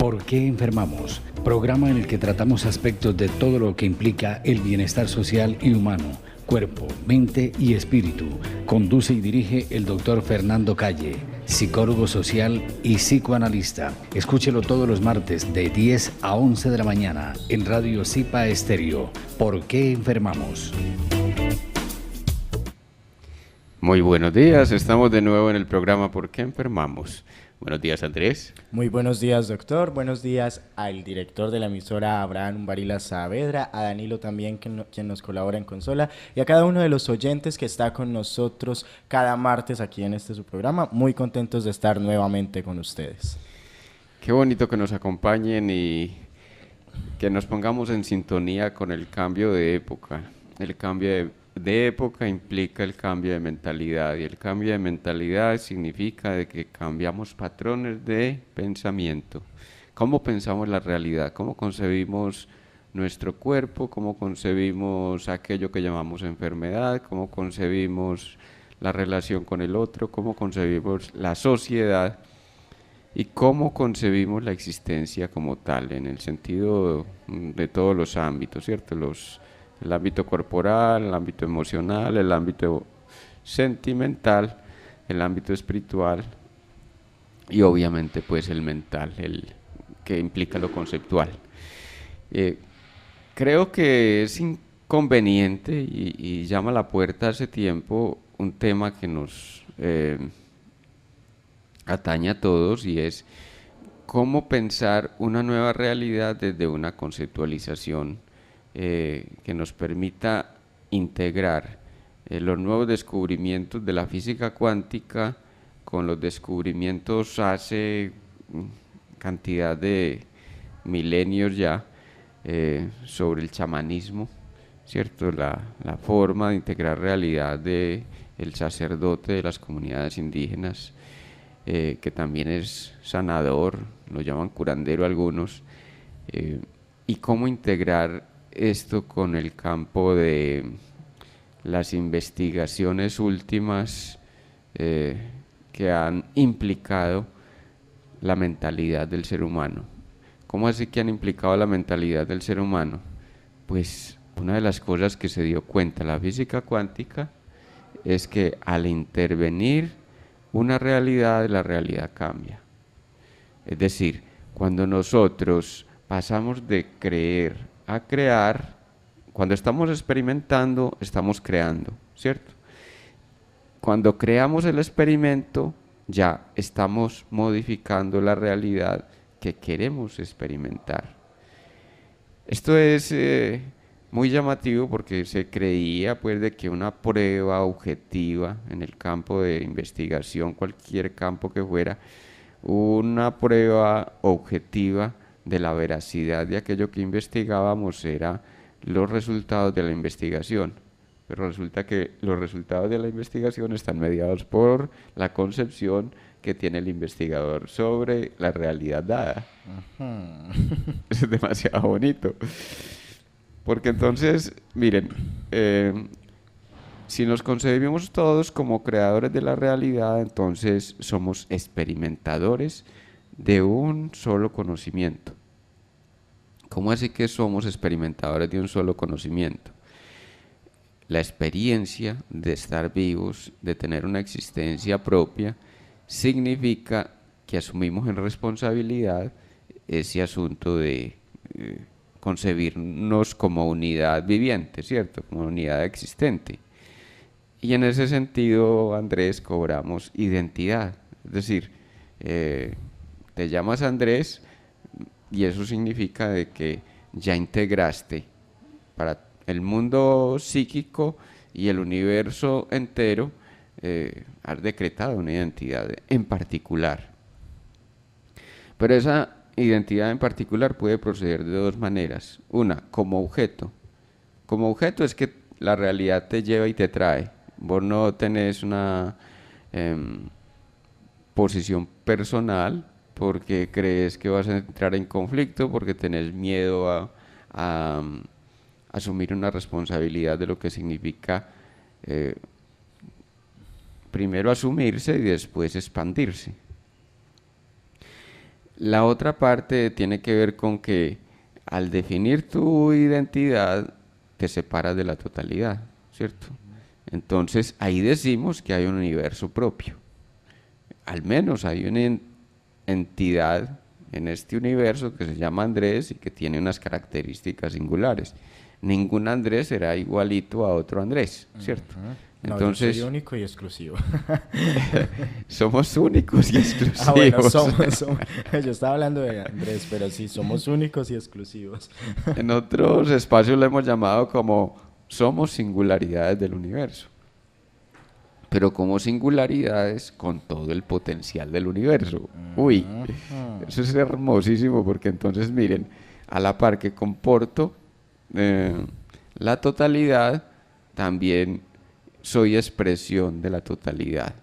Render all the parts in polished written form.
¿Por qué enfermamos? Programa en el que tratamos aspectos de todo lo que implica el bienestar social y humano, cuerpo, mente y espíritu. Conduce y dirige el doctor Fernando Calle, psicólogo social y psicoanalista. Escúchelo todos los martes de 10 a 11 de la mañana en Radio Sipa Estéreo. ¿Por qué enfermamos? Muy buenos días, estamos de nuevo en el programa ¿Por qué enfermamos? Buenos días, Andrés. Muy buenos días, doctor. Buenos días al director de la emisora, Abraham Umbarila Saavedra, a Danilo también, quien nos colabora en consola, y a cada uno de los oyentes que está con nosotros cada martes aquí en su programa. Muy contentos de estar nuevamente con ustedes. Qué bonito que nos acompañen y que nos pongamos en sintonía con el cambio de época. El cambio de época implica el cambio de mentalidad, y el cambio de mentalidad significa de que cambiamos patrones de pensamiento. ¿Cómo pensamos la realidad? ¿Cómo concebimos nuestro cuerpo? ¿Cómo concebimos aquello que llamamos enfermedad? ¿Cómo concebimos la relación con el otro? ¿Cómo concebimos la sociedad? ¿Y cómo concebimos la existencia como tal, en el sentido de todos los ámbitos, ¿cierto? El ámbito corporal, el ámbito emocional, el ámbito sentimental, el ámbito espiritual y obviamente pues el mental, el que implica lo conceptual. Creo que es inconveniente y llama a la puerta hace tiempo un tema que nos atañe a todos, y es cómo pensar una nueva realidad desde una conceptualización que nos permita integrar los nuevos descubrimientos de la física cuántica con los descubrimientos hace cantidad de milenios ya sobre el chamanismo, ¿cierto? La forma de integrar realidad de el sacerdote de las comunidades indígenas, que también es sanador, lo llaman curandero algunos, y cómo integrar esto con el campo de las investigaciones últimas que han implicado la mentalidad del ser humano. ¿Cómo así que han implicado la mentalidad del ser humano? Pues una de las cosas que se dio cuenta la física cuántica es que al intervenir una realidad, la realidad cambia. Es decir, cuando nosotros pasamos de creer a crear, cuando estamos experimentando, estamos creando, ¿cierto? Cuando creamos el experimento, ya estamos modificando la realidad que queremos experimentar. Esto es muy llamativo porque se creía pues de que una prueba objetiva en el campo de investigación, cualquier campo que fuera, una prueba objetiva de la veracidad de aquello que investigábamos era los resultados de la investigación. Pero resulta que los resultados de la investigación están mediados por la concepción que tiene el investigador sobre la realidad dada. Es demasiado bonito. Porque entonces, miren, si nos concebimos todos como creadores de la realidad, entonces somos experimentadores de un solo conocimiento. ¿Cómo así que somos experimentadores de un solo conocimiento? La experiencia de estar vivos, de tener una existencia propia, significa que asumimos en responsabilidad ese asunto de concebirnos como unidad viviente, ¿cierto? Como unidad existente. Y en ese sentido, Andrés, cobramos identidad. Es decir, te llamas Andrés y eso significa de que ya integraste para el mundo psíquico y el universo entero, has decretado una identidad en particular. Pero esa identidad en particular puede proceder de dos maneras. Una, como objeto. Como objeto es que la realidad te lleva y te trae. Vos no tenés una posición personal porque crees que vas a entrar en conflicto, porque tenés miedo a asumir una responsabilidad de lo que significa primero asumirse y después expandirse. La otra parte tiene que ver con que al definir tu identidad te separas de la totalidad, ¿cierto? Entonces ahí decimos que hay un universo propio. Al menos hay una entidad en este universo que se llama Andrés y que tiene unas características singulares. Ningún Andrés será igualito a otro Andrés, ¿cierto? No, Entonces, yo soy único y exclusivo. somos únicos y exclusivos. Ah, bueno, yo estaba hablando de Andrés, pero sí, somos únicos y exclusivos. En otros espacios lo hemos llamado como somos singularidades del universo, pero como singularidades con todo el potencial del universo. Uy, eso es hermosísimo porque entonces miren, a la par que comporto la totalidad, también soy expresión de la totalidad.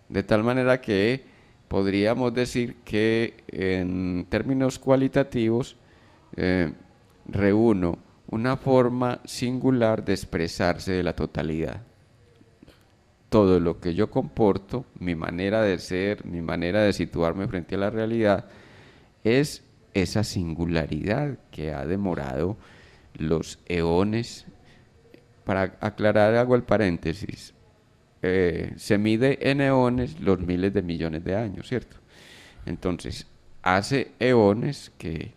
De tal manera que podríamos decir que en términos cualitativos reúno una forma singular de expresarse de la totalidad. Todo lo que yo comporto, mi manera de ser, mi manera de situarme frente a la realidad, es esa singularidad que ha demorado los eones. Para aclarar, hago el paréntesis. Se mide en eones los miles de millones de años, ¿cierto? Entonces, hace eones que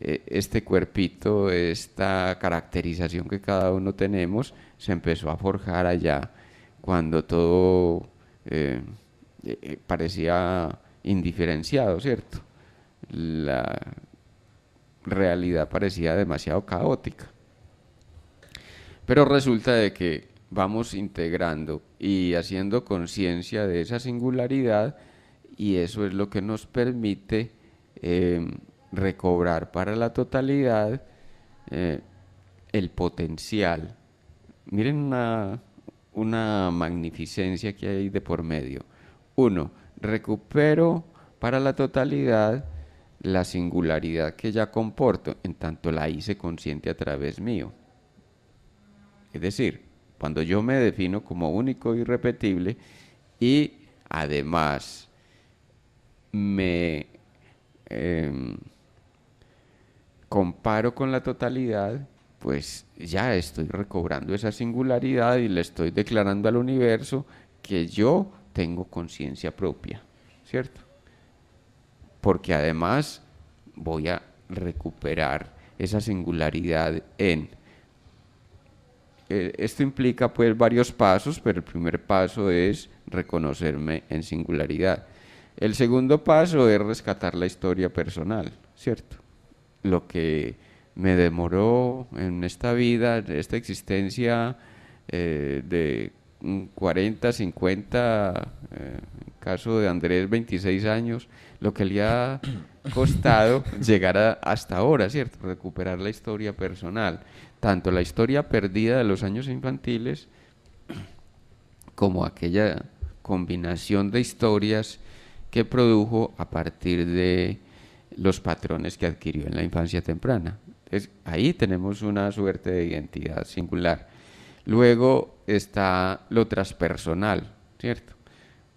este cuerpito, esta caracterización que cada uno tenemos, se empezó a forjar allá cuando todo parecía indiferenciado, ¿cierto? La realidad parecía demasiado caótica. Pero resulta de que vamos integrando y haciendo conciencia de esa singularidad y eso es lo que nos permite recobrar para la totalidad el potencial. Miren una magnificencia que hay de por medio. Uno, recupero para la totalidad la singularidad que ya comporto, en tanto la hice consciente a través mío. Es decir, cuando yo me defino como único e irrepetible y además me comparo con la totalidad, pues ya estoy recobrando esa singularidad y le estoy declarando al universo que yo tengo conciencia propia, ¿cierto? Porque además voy a recuperar esa singularidad esto implica pues varios pasos, pero el primer paso es reconocerme en singularidad. El segundo paso es rescatar la historia personal, ¿cierto? Lo que me demoró en esta vida, en esta existencia de 40, 50, en caso de Andrés 26 años, lo que le ha costado llegar hasta ahora, ¿cierto? Recuperar la historia personal, tanto la historia perdida de los años infantiles como aquella combinación de historias que produjo a partir de los patrones que adquirió en la infancia temprana. Ahí tenemos una suerte de identidad singular. Luego está lo transpersonal, ¿cierto?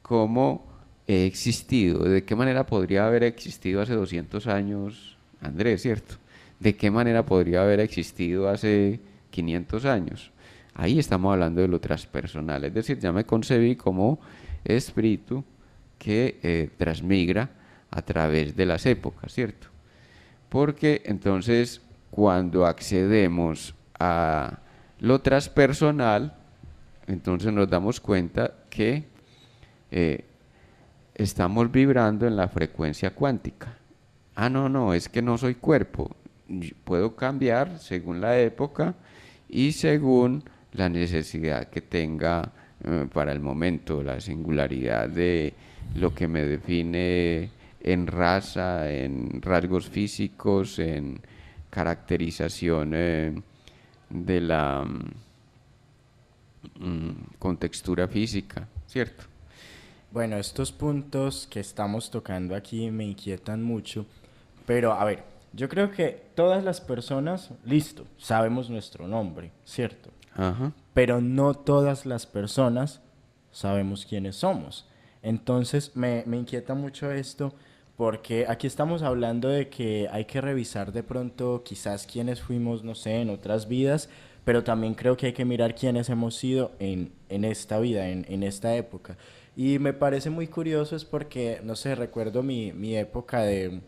¿Cómo he existido? ¿De qué manera podría haber existido hace 200 años Andrés, ¿cierto? ¿De qué manera podría haber existido hace 500 años? Ahí estamos hablando de lo transpersonal, es decir, ya me concebí como espíritu que transmigra a través de las épocas, ¿cierto? Porque entonces cuando accedemos a lo transpersonal, entonces nos damos cuenta que estamos vibrando en la frecuencia cuántica. Ah, no, es que no soy cuerpo. Puedo cambiar según la época y según la necesidad que tenga para el momento, la singularidad de lo que me define en raza, en rasgos físicos, en caracterización de la contextura física, ¿cierto? Bueno, estos puntos que estamos tocando aquí me inquietan mucho, pero a ver, yo creo que todas las personas, listo, sabemos nuestro nombre, ¿cierto? Ajá. Pero no todas las personas sabemos quiénes somos. Entonces me inquieta mucho esto porque aquí estamos hablando de que hay que revisar de pronto quizás quiénes fuimos, no sé, en otras vidas, pero también creo que hay que mirar quiénes hemos sido en esta vida, en esta época. Y me parece muy curioso es porque, no sé, recuerdo mi época de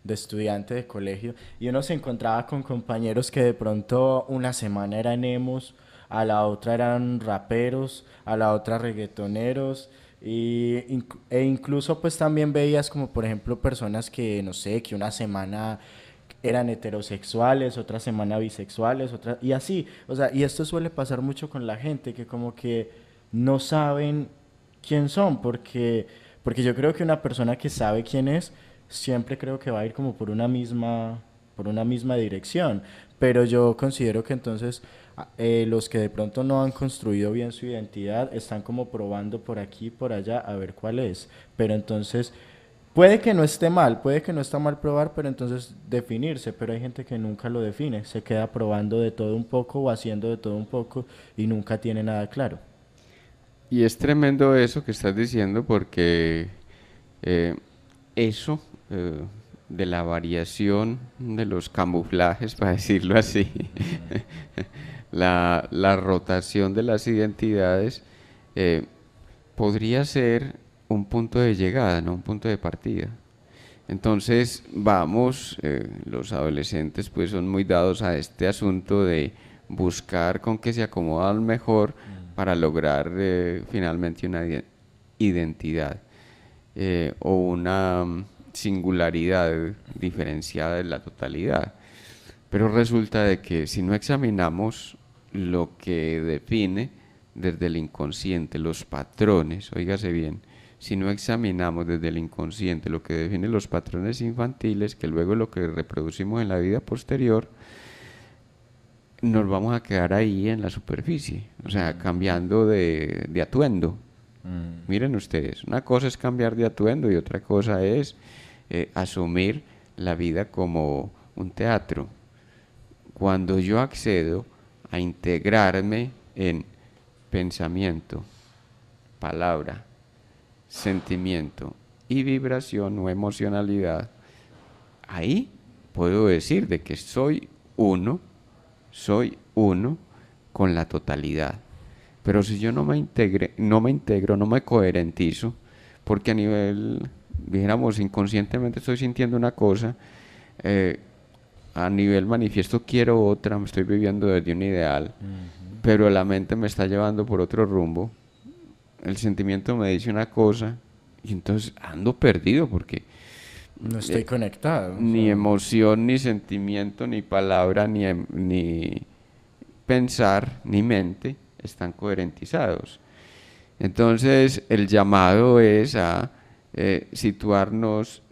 estudiante de colegio y uno se encontraba con compañeros que de pronto una semana eran emos, a la otra eran raperos, a la otra reggaetoneros e incluso pues también veías como por ejemplo personas que no sé, que una semana eran heterosexuales, otra semana bisexuales, otra y así, o sea, y esto suele pasar mucho con la gente que como que no saben quién son porque yo creo que una persona que sabe quién es siempre creo que va a ir como por una misma dirección. Pero yo considero que entonces los que de pronto no han construido bien su identidad están como probando por aquí y por allá a ver cuál es. Pero entonces puede que no esté mal, puede que no está mal probar, pero entonces definirse. Pero hay gente que nunca lo define, se queda probando de todo un poco o haciendo de todo un poco y nunca tiene nada claro. Y es tremendo eso que estás diciendo porque eh, eso de la variación de los camuflajes, para decirlo así, la rotación de las identidades, eh, podría ser un punto de llegada, no un punto de partida. Entonces vamos, los adolescentes pues son muy dados a este asunto de buscar con qué se acomodan mejor para lograr finalmente una identidad o una singularidad diferenciada de la totalidad. Pero resulta de que si no examinamos lo que define desde el inconsciente, los patrones, oígase bien, si no examinamos desde el inconsciente lo que define los patrones infantiles, que luego es lo que reproducimos en la vida posterior, nos vamos a quedar ahí en la superficie, o sea, cambiando de atuendo. Miren ustedes, una cosa es cambiar de atuendo y otra cosa es asumir la vida como un teatro. Cuando yo accedo a integrarme en pensamiento, palabra, sentimiento y vibración o emocionalidad, ahí puedo decir de que soy uno con la totalidad. Pero si yo no me integro, no me coherentizo, porque a nivel, dijéramos, inconscientemente estoy sintiendo una cosa, a nivel manifiesto quiero otra, me estoy viviendo desde un ideal, pero la mente me está llevando por otro rumbo, el sentimiento me dice una cosa, y entonces ando perdido porque No estoy conectado. O ni sea, emoción, ni sentimiento, ni palabra, ni pensar, ni mente están coherentizados. Entonces el llamado es a situarnos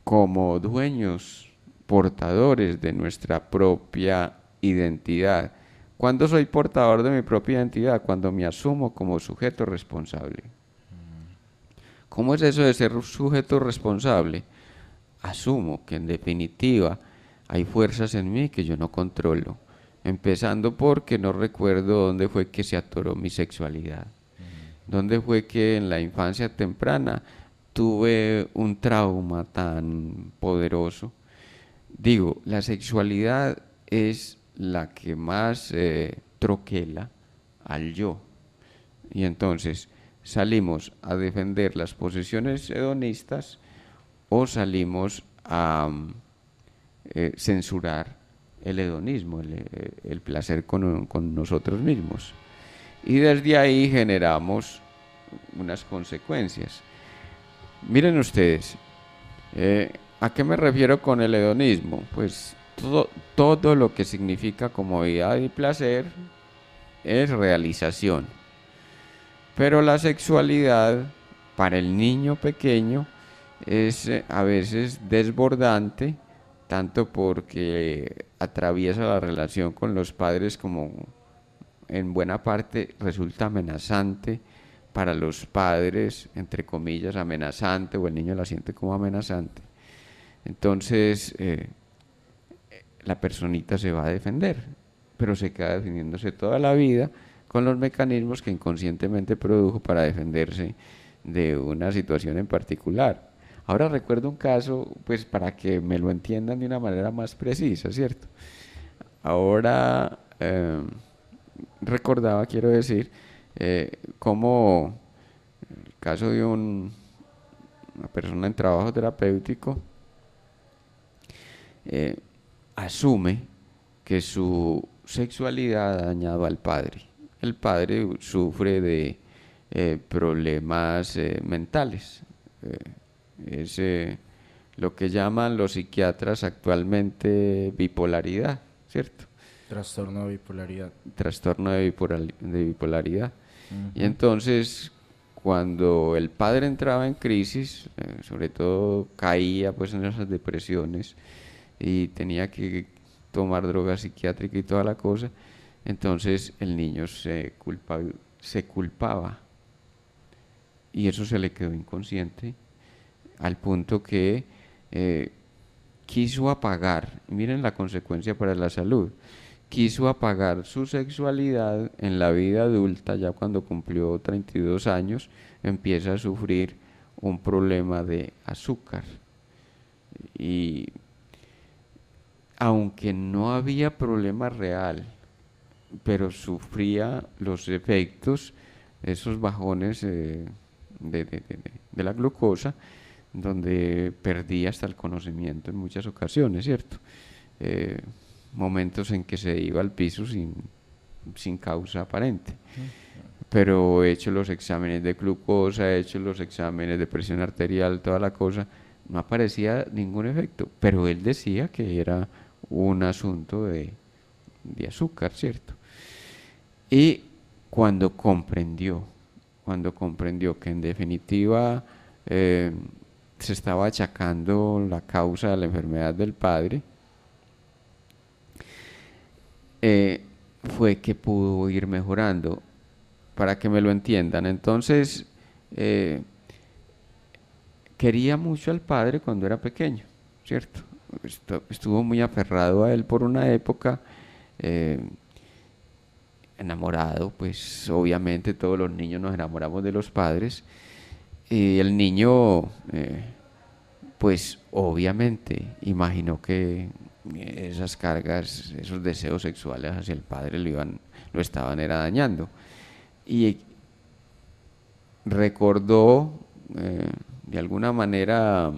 como dueños, portadores de nuestra propia identidad. ¿Cuándo soy portador de mi propia identidad? Cuando me asumo como sujeto responsable. ¿Cómo es eso de ser un sujeto responsable? Asumo que en definitiva hay fuerzas en mí que yo no controlo, empezando porque no recuerdo dónde fue que se atoró mi sexualidad, dónde fue que en la infancia temprana tuve un trauma tan poderoso. Digo, la sexualidad es la que más troquela al yo. Y entonces salimos a defender las posiciones hedonistas o salimos a censurar el hedonismo, el placer con nosotros mismos. Y desde ahí generamos unas consecuencias. Miren ustedes, ¿a qué me refiero con el hedonismo? Pues todo lo que significa comodidad y placer es realización. Pero la sexualidad para el niño pequeño es a veces desbordante, tanto porque atraviesa la relación con los padres como en buena parte resulta amenazante para los padres, entre comillas, amenazante, o el niño la siente como amenazante. Entonces, la personita se va a defender, pero se queda defendiéndose toda la vida con los mecanismos que inconscientemente produjo para defenderse de una situación en particular. Ahora recuerdo un caso, pues para que me lo entiendan de una manera más precisa, ¿cierto? Ahora recordaba, quiero decir, cómo el caso de una persona en trabajo terapéutico asume que su sexualidad ha dañado al padre. El padre sufre de problemas mentales. Es lo que llaman los psiquiatras actualmente bipolaridad, ¿cierto? Trastorno de bipolaridad. Trastorno de bipolaridad. Y entonces, cuando el padre entraba en crisis, sobre todo caía pues en esas depresiones y tenía que tomar droga psiquiátrica y toda la cosa, entonces el niño se culpaba y eso se le quedó inconsciente al punto que quiso apagar, miren la consecuencia para la salud, quiso apagar su sexualidad en la vida adulta. Ya cuando cumplió 32 años empieza a sufrir un problema de azúcar y aunque no había problema real, pero sufría los efectos, esos bajones de la glucosa, donde perdía hasta el conocimiento en muchas ocasiones, ¿cierto? Momentos en que se iba al piso sin causa aparente. Pero he hecho los exámenes de glucosa, he hecho los exámenes de presión arterial, toda la cosa, no aparecía ningún efecto, pero él decía que era un asunto de azúcar, ¿cierto? Y cuando comprendió que en definitiva se estaba achacando la causa de la enfermedad del padre, fue que pudo ir mejorando. Para que me lo entiendan, entonces quería mucho al padre cuando era pequeño, ¿cierto? Estuvo muy aferrado a él por una época, enamorado, pues obviamente todos los niños nos enamoramos de los padres, y el niño pues obviamente imaginó que esas cargas, esos deseos sexuales hacia el padre lo estaban era dañando, y recordó de alguna manera,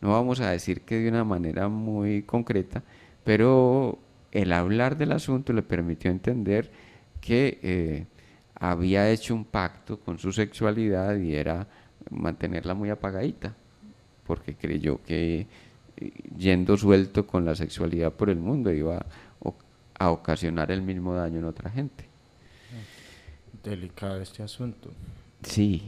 no vamos a decir que de una manera muy concreta, pero el hablar del asunto le permitió entender que había hecho un pacto con su sexualidad y era mantenerla muy apagadita, porque creyó que yendo suelto con la sexualidad por el mundo iba a ocasionar el mismo daño en otra gente. Delicado este asunto. Sí.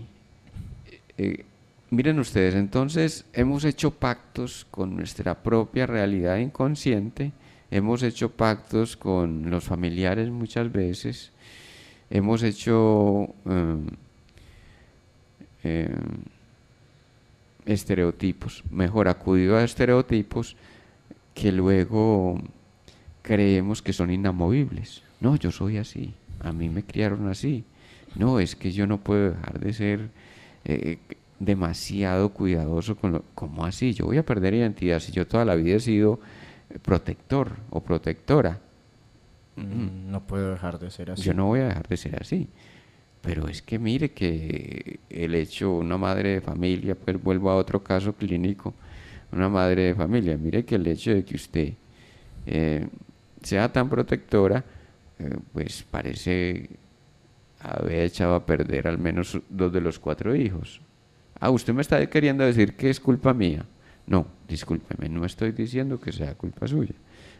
Miren ustedes, entonces hemos hecho pactos con nuestra propia realidad inconsciente, hemos hecho pactos con los familiares muchas veces, hemos hecho estereotipos, mejor acudido a estereotipos que luego creemos que son inamovibles. No, yo soy así, a mí me criaron así. No, es que yo no puedo dejar de ser demasiado cuidadoso con lo... ¿Cómo así? Yo voy a perder identidad si yo toda la vida he sido protector o protectora. No puedo dejar de ser así. Yo no voy a dejar de ser así. Pero es que mire que el hecho, una madre de familia, pues vuelvo a otro caso clínico, una madre de familia, mire que el hecho de que usted sea tan protectora, pues parece haber echado a perder al menos 2 de los 4 hijos. Ah, usted me está queriendo decir que es culpa mía. No, discúlpeme, no estoy diciendo que sea culpa suya.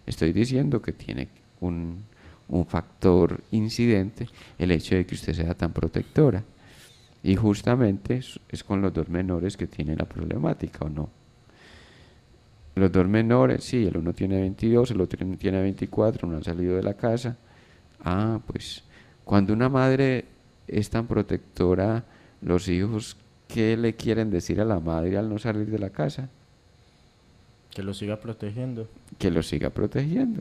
Estoy diciendo que tiene un factor incidente el hecho de que usted sea tan protectora. Y justamente es con los 2 menores que tiene la problemática, ¿o no? Los 2 menores, sí, el uno tiene 22, el otro tiene 24, no han salido de la casa. Ah, pues cuando una madre es tan protectora, los hijos, ¿qué le quieren decir a la madre al no salir de la casa? Que lo siga protegiendo. Que lo siga protegiendo.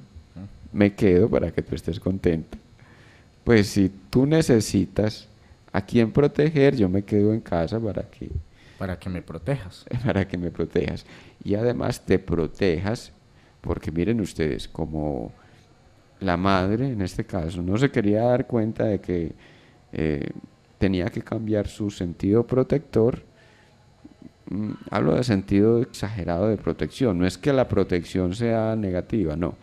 Me quedo para que tú estés contento. Pues si tú necesitas a quién proteger, yo me quedo en casa Para que me protejas. para que me protejas. Y además te protejas, porque miren ustedes, como la madre en este caso no se quería dar cuenta de que tenía que cambiar su sentido protector. Hablo de sentido exagerado de protección, no es que la protección sea negativa, no,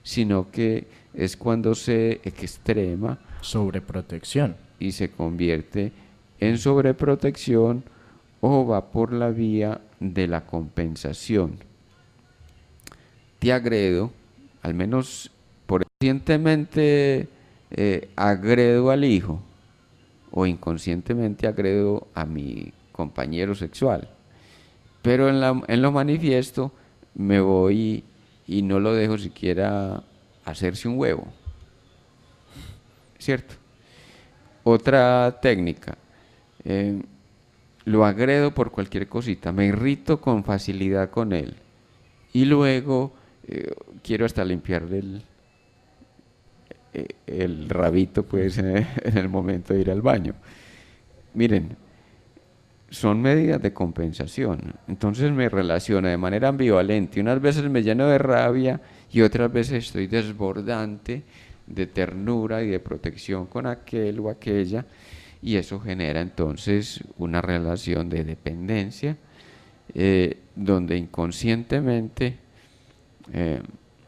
sino que es cuando se extrema Sobreprotección. y se convierte en sobreprotección o va por la vía de la compensación. Te agredo, al menos por conscientemente agredo al hijo o inconscientemente agredo a mi compañero sexual, pero en lo manifiesto me voy y no lo dejo siquiera hacerse un huevo, ¿cierto? Otra técnica, lo agredo por cualquier cosita, me irrito con facilidad con él y luego quiero hasta limpiarle el rabito pues en el momento de ir al baño. Miren, son medidas de compensación. Entonces me relaciono de manera ambivalente. Unas veces me lleno de rabia y otras veces estoy desbordante de ternura y de protección con aquel o aquella, y eso genera entonces una relación de dependencia donde inconscientemente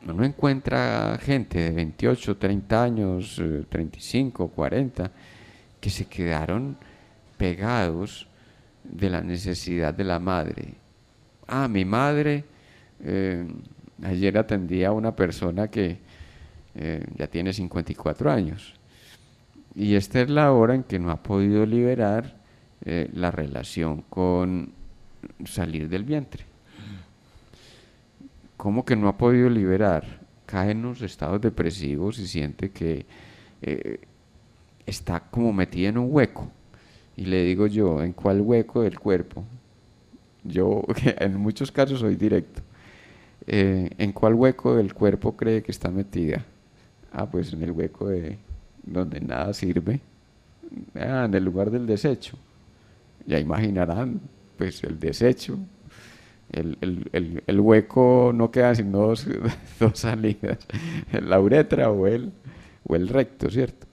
uno encuentra gente de 28, 30 años, 35, 40, que se quedaron pegados de la necesidad de la madre. Mi madre, ayer atendí a una persona que ya tiene 54 años y esta es la hora en que no ha podido liberar la relación con salir del vientre. ¿Cómo que no ha podido liberar? Cae en unos estados depresivos y siente que está como metida en un hueco. Y le digo yo, ¿en cuál hueco del cuerpo? Yo en muchos casos soy directo. ¿En cuál hueco del cuerpo cree que está metida? Pues en el hueco de donde nada sirve. En el lugar del desecho. Ya imaginarán, pues el desecho. El hueco no queda sino dos salidas, la uretra o el recto, ¿cierto?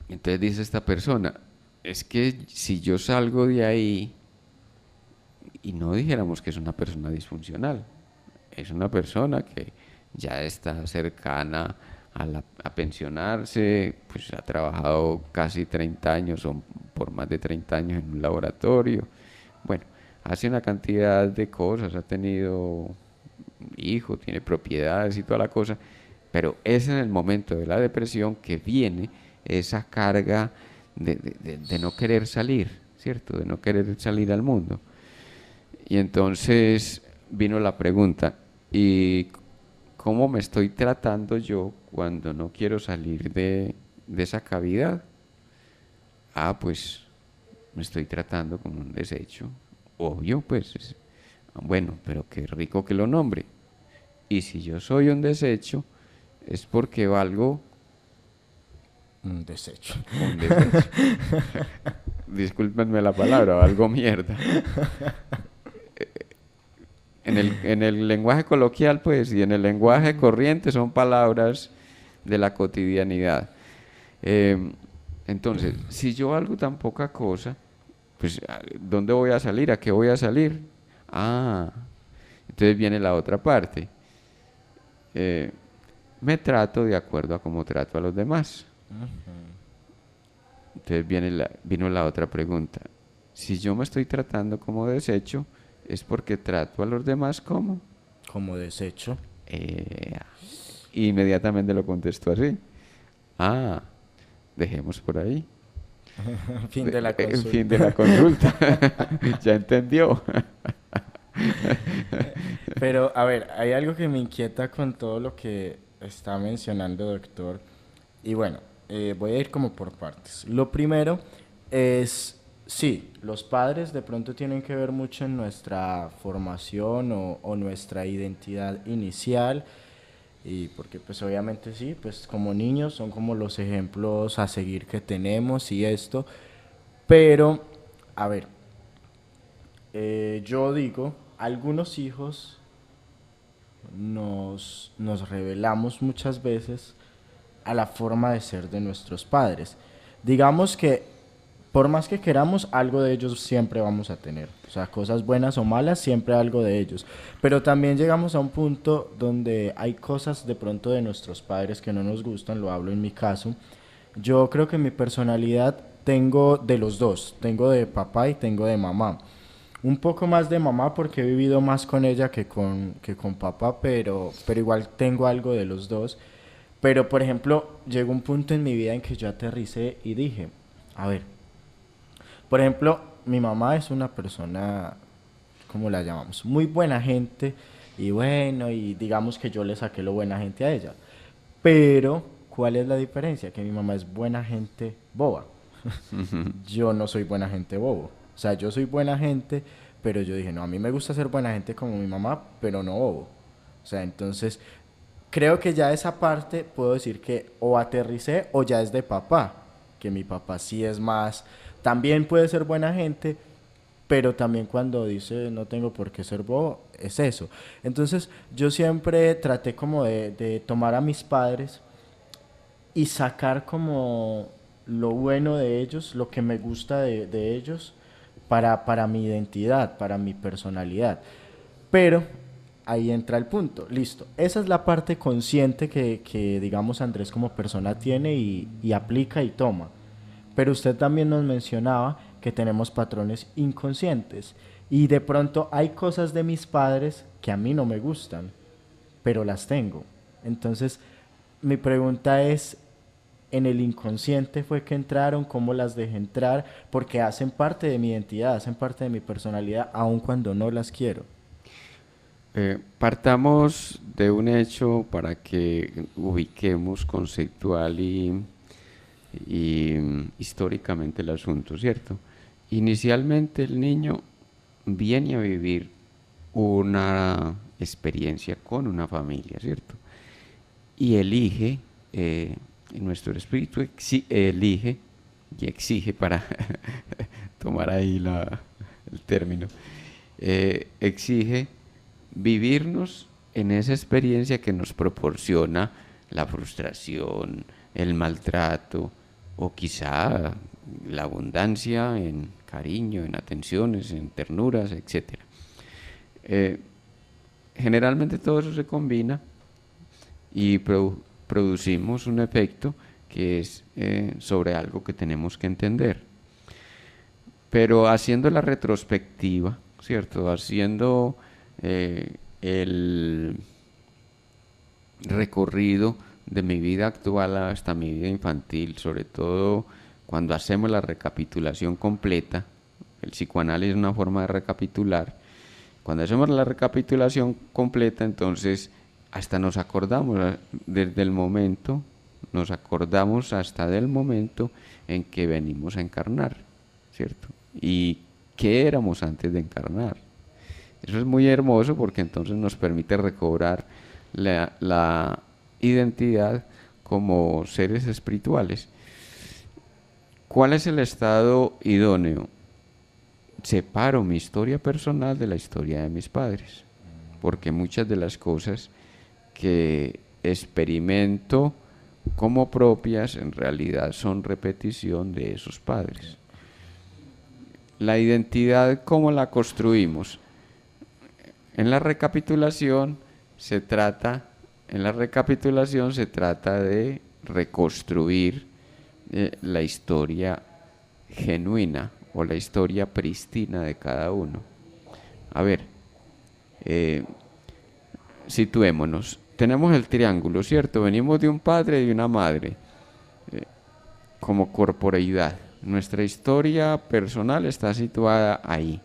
Entonces dice esta persona, es que si yo salgo de ahí, y no dijéramos que es una persona disfuncional, es una persona que ya está cercana a pensionarse, pues ha trabajado casi 30 años o por más de 30 años en un laboratorio, bueno, hace una cantidad de cosas, ha tenido hijo, tiene propiedades y toda la cosa, pero es en el momento de la depresión que viene esa carga de no querer salir, ¿cierto? De no querer salir al mundo. Y entonces vino la pregunta, ¿y cómo me estoy tratando yo cuando no quiero salir de esa cavidad? Pues me estoy tratando como un desecho, obvio, pues, bueno, pero qué rico que lo nombre. Y si yo soy un desecho, es porque valgo un desecho. Un desecho. Discúlpenme la palabra, valgo mierda. En el lenguaje coloquial, pues, y en el lenguaje corriente son palabras de la cotidianidad. Entonces, si yo valgo tan poca cosa, pues, ¿dónde voy a salir? ¿A qué voy a salir? Entonces viene la otra parte. Me trato de acuerdo a cómo trato a los demás. Entonces vino la otra pregunta. Si yo me estoy tratando como desecho, ¿es porque trato a los demás como? Como desecho. Inmediatamente lo contestó así. Dejemos por ahí. Fin de la consulta. Fin de la consulta. Ya entendió. Pero, a ver, hay algo que me inquieta con todo lo que está mencionando, doctor. Y bueno, voy a ir como por partes. Lo primero es, sí, los padres de pronto tienen que ver mucho en nuestra formación o nuestra identidad inicial. Y porque pues obviamente sí, pues como niños son como los ejemplos a seguir que tenemos y esto. Pero, a ver, yo digo, algunos hijos nos revelamos muchas veces a la forma de ser de nuestros padres. Digamos que por más que queramos, algo de ellos siempre vamos a tener. O sea, cosas buenas o malas, siempre algo de ellos. Pero también llegamos a un punto donde hay cosas de pronto de nuestros padres que no nos gustan, lo hablo en mi caso. Yo creo que mi personalidad tengo de los dos, tengo de papá y tengo de mamá. Un poco más de mamá porque he vivido más con ella que con papá, pero igual tengo algo de los dos. Pero, por ejemplo, llegó un punto en mi vida en que yo aterricé y dije, a ver, por ejemplo, mi mamá es una persona, ¿cómo la llamamos? Muy buena gente y bueno, y digamos que yo le saqué lo buena gente a ella. Pero, ¿cuál es la diferencia? Que mi mamá es buena gente boba. Yo no soy buena gente bobo. O sea, yo soy buena gente, pero yo dije, no, a mí me gusta ser buena gente como mi mamá, pero no bobo. O sea, entonces, creo que ya esa parte puedo decir que o aterricé o ya es de papá, que mi papá sí es más, también puede ser buena gente, pero también cuando dice no tengo por qué ser bobo, es eso. Entonces, yo siempre traté como de tomar a mis padres y sacar como lo bueno de ellos, lo que me gusta de ellos para mi identidad, para mi personalidad. Pero ahí entra el punto, listo. Esa es la parte consciente que digamos, Andrés como persona tiene y aplica y toma. Pero usted también nos mencionaba que tenemos patrones inconscientes. Y de pronto hay cosas de mis padres que a mí no me gustan, pero las tengo. Entonces, mi pregunta es, ¿en el inconsciente fue que entraron? ¿Cómo las dejé entrar? Porque hacen parte de mi identidad, hacen parte de mi personalidad, aun cuando no las quiero. Partamos de un hecho para que ubiquemos conceptual y históricamente el asunto, ¿cierto? Inicialmente el niño viene a vivir una experiencia con una familia, ¿cierto? Y elige, nuestro espíritu elige y exige, para tomar ahí el término, exige vivirnos en esa experiencia que nos proporciona la frustración, el maltrato o quizá la abundancia en cariño, en atenciones, en ternuras, etc. Generalmente todo eso se combina y producimos un efecto que es sobre algo que tenemos que entender. Pero haciendo la retrospectiva, ¿cierto? Haciendo el recorrido de mi vida actual hasta mi vida infantil, sobre todo cuando hacemos la recapitulación completa. El psicoanálisis es una forma de recapitular. Cuando hacemos la recapitulación completa, entonces hasta nos acordamos desde el momento, nos acordamos hasta del momento en que venimos a encarnar, ¿cierto? Y qué éramos antes de encarnar. Eso es muy hermoso porque entonces nos permite recobrar la identidad como seres espirituales. ¿Cuál es el estado idóneo? Separo mi historia personal de la historia de mis padres, porque muchas de las cosas que experimento como propias en realidad son repetición de esos padres. La identidad, ¿cómo la construimos? En la recapitulación se trata de reconstruir la historia genuina o la historia prístina de cada uno. A ver, situémonos. Tenemos el triángulo, ¿cierto? Venimos de un padre y una madre, como corporeidad. Nuestra historia personal está situada ahí.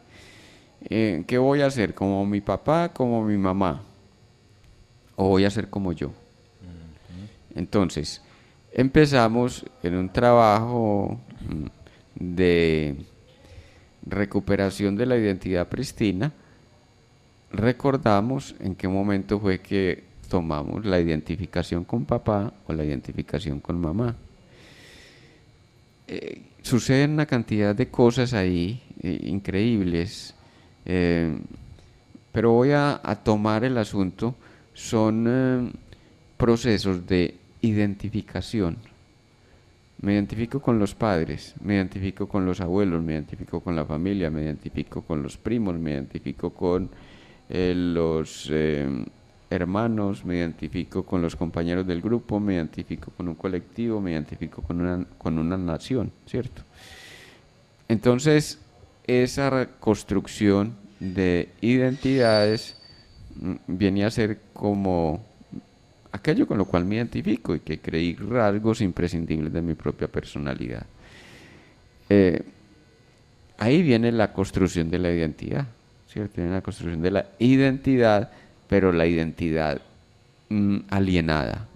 ¿Qué voy a hacer? ¿Como mi papá, como mi mamá? ¿O voy a ser como yo? Entonces, empezamos en un trabajo de recuperación de la identidad prístina. Recordamos en qué momento fue que tomamos la identificación con papá o la identificación con mamá. Suceden una cantidad de cosas ahí increíbles, pero voy a tomar el asunto. Son procesos de identificación. Me identifico con los padres, me identifico con los abuelos, me identifico con la familia, me identifico con los primos, me identifico con los hermanos, me identifico con los compañeros del grupo, me identifico con un colectivo, me identifico con una nación, ¿cierto? Entonces, esa construcción de identidades viene a ser como aquello con lo cual me identifico y que creí rasgos imprescindibles de mi propia personalidad. Ahí viene la construcción de la identidad, ¿cierto? Viene la construcción de la identidad, pero la identidad alienada.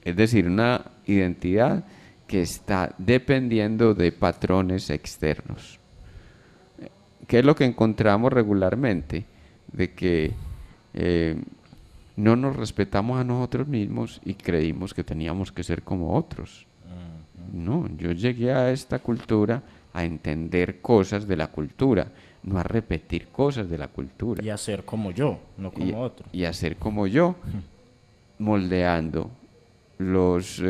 Es decir, una identidad que está dependiendo de patrones externos. ¿Qué es lo que encontramos regularmente? De que no nos respetamos a nosotros mismos y creímos que teníamos que ser como otros. No, yo llegué a esta cultura a entender cosas de la cultura, no a repetir cosas de la cultura. Y a ser como yo, no como otro. Y a ser como yo, moldeando los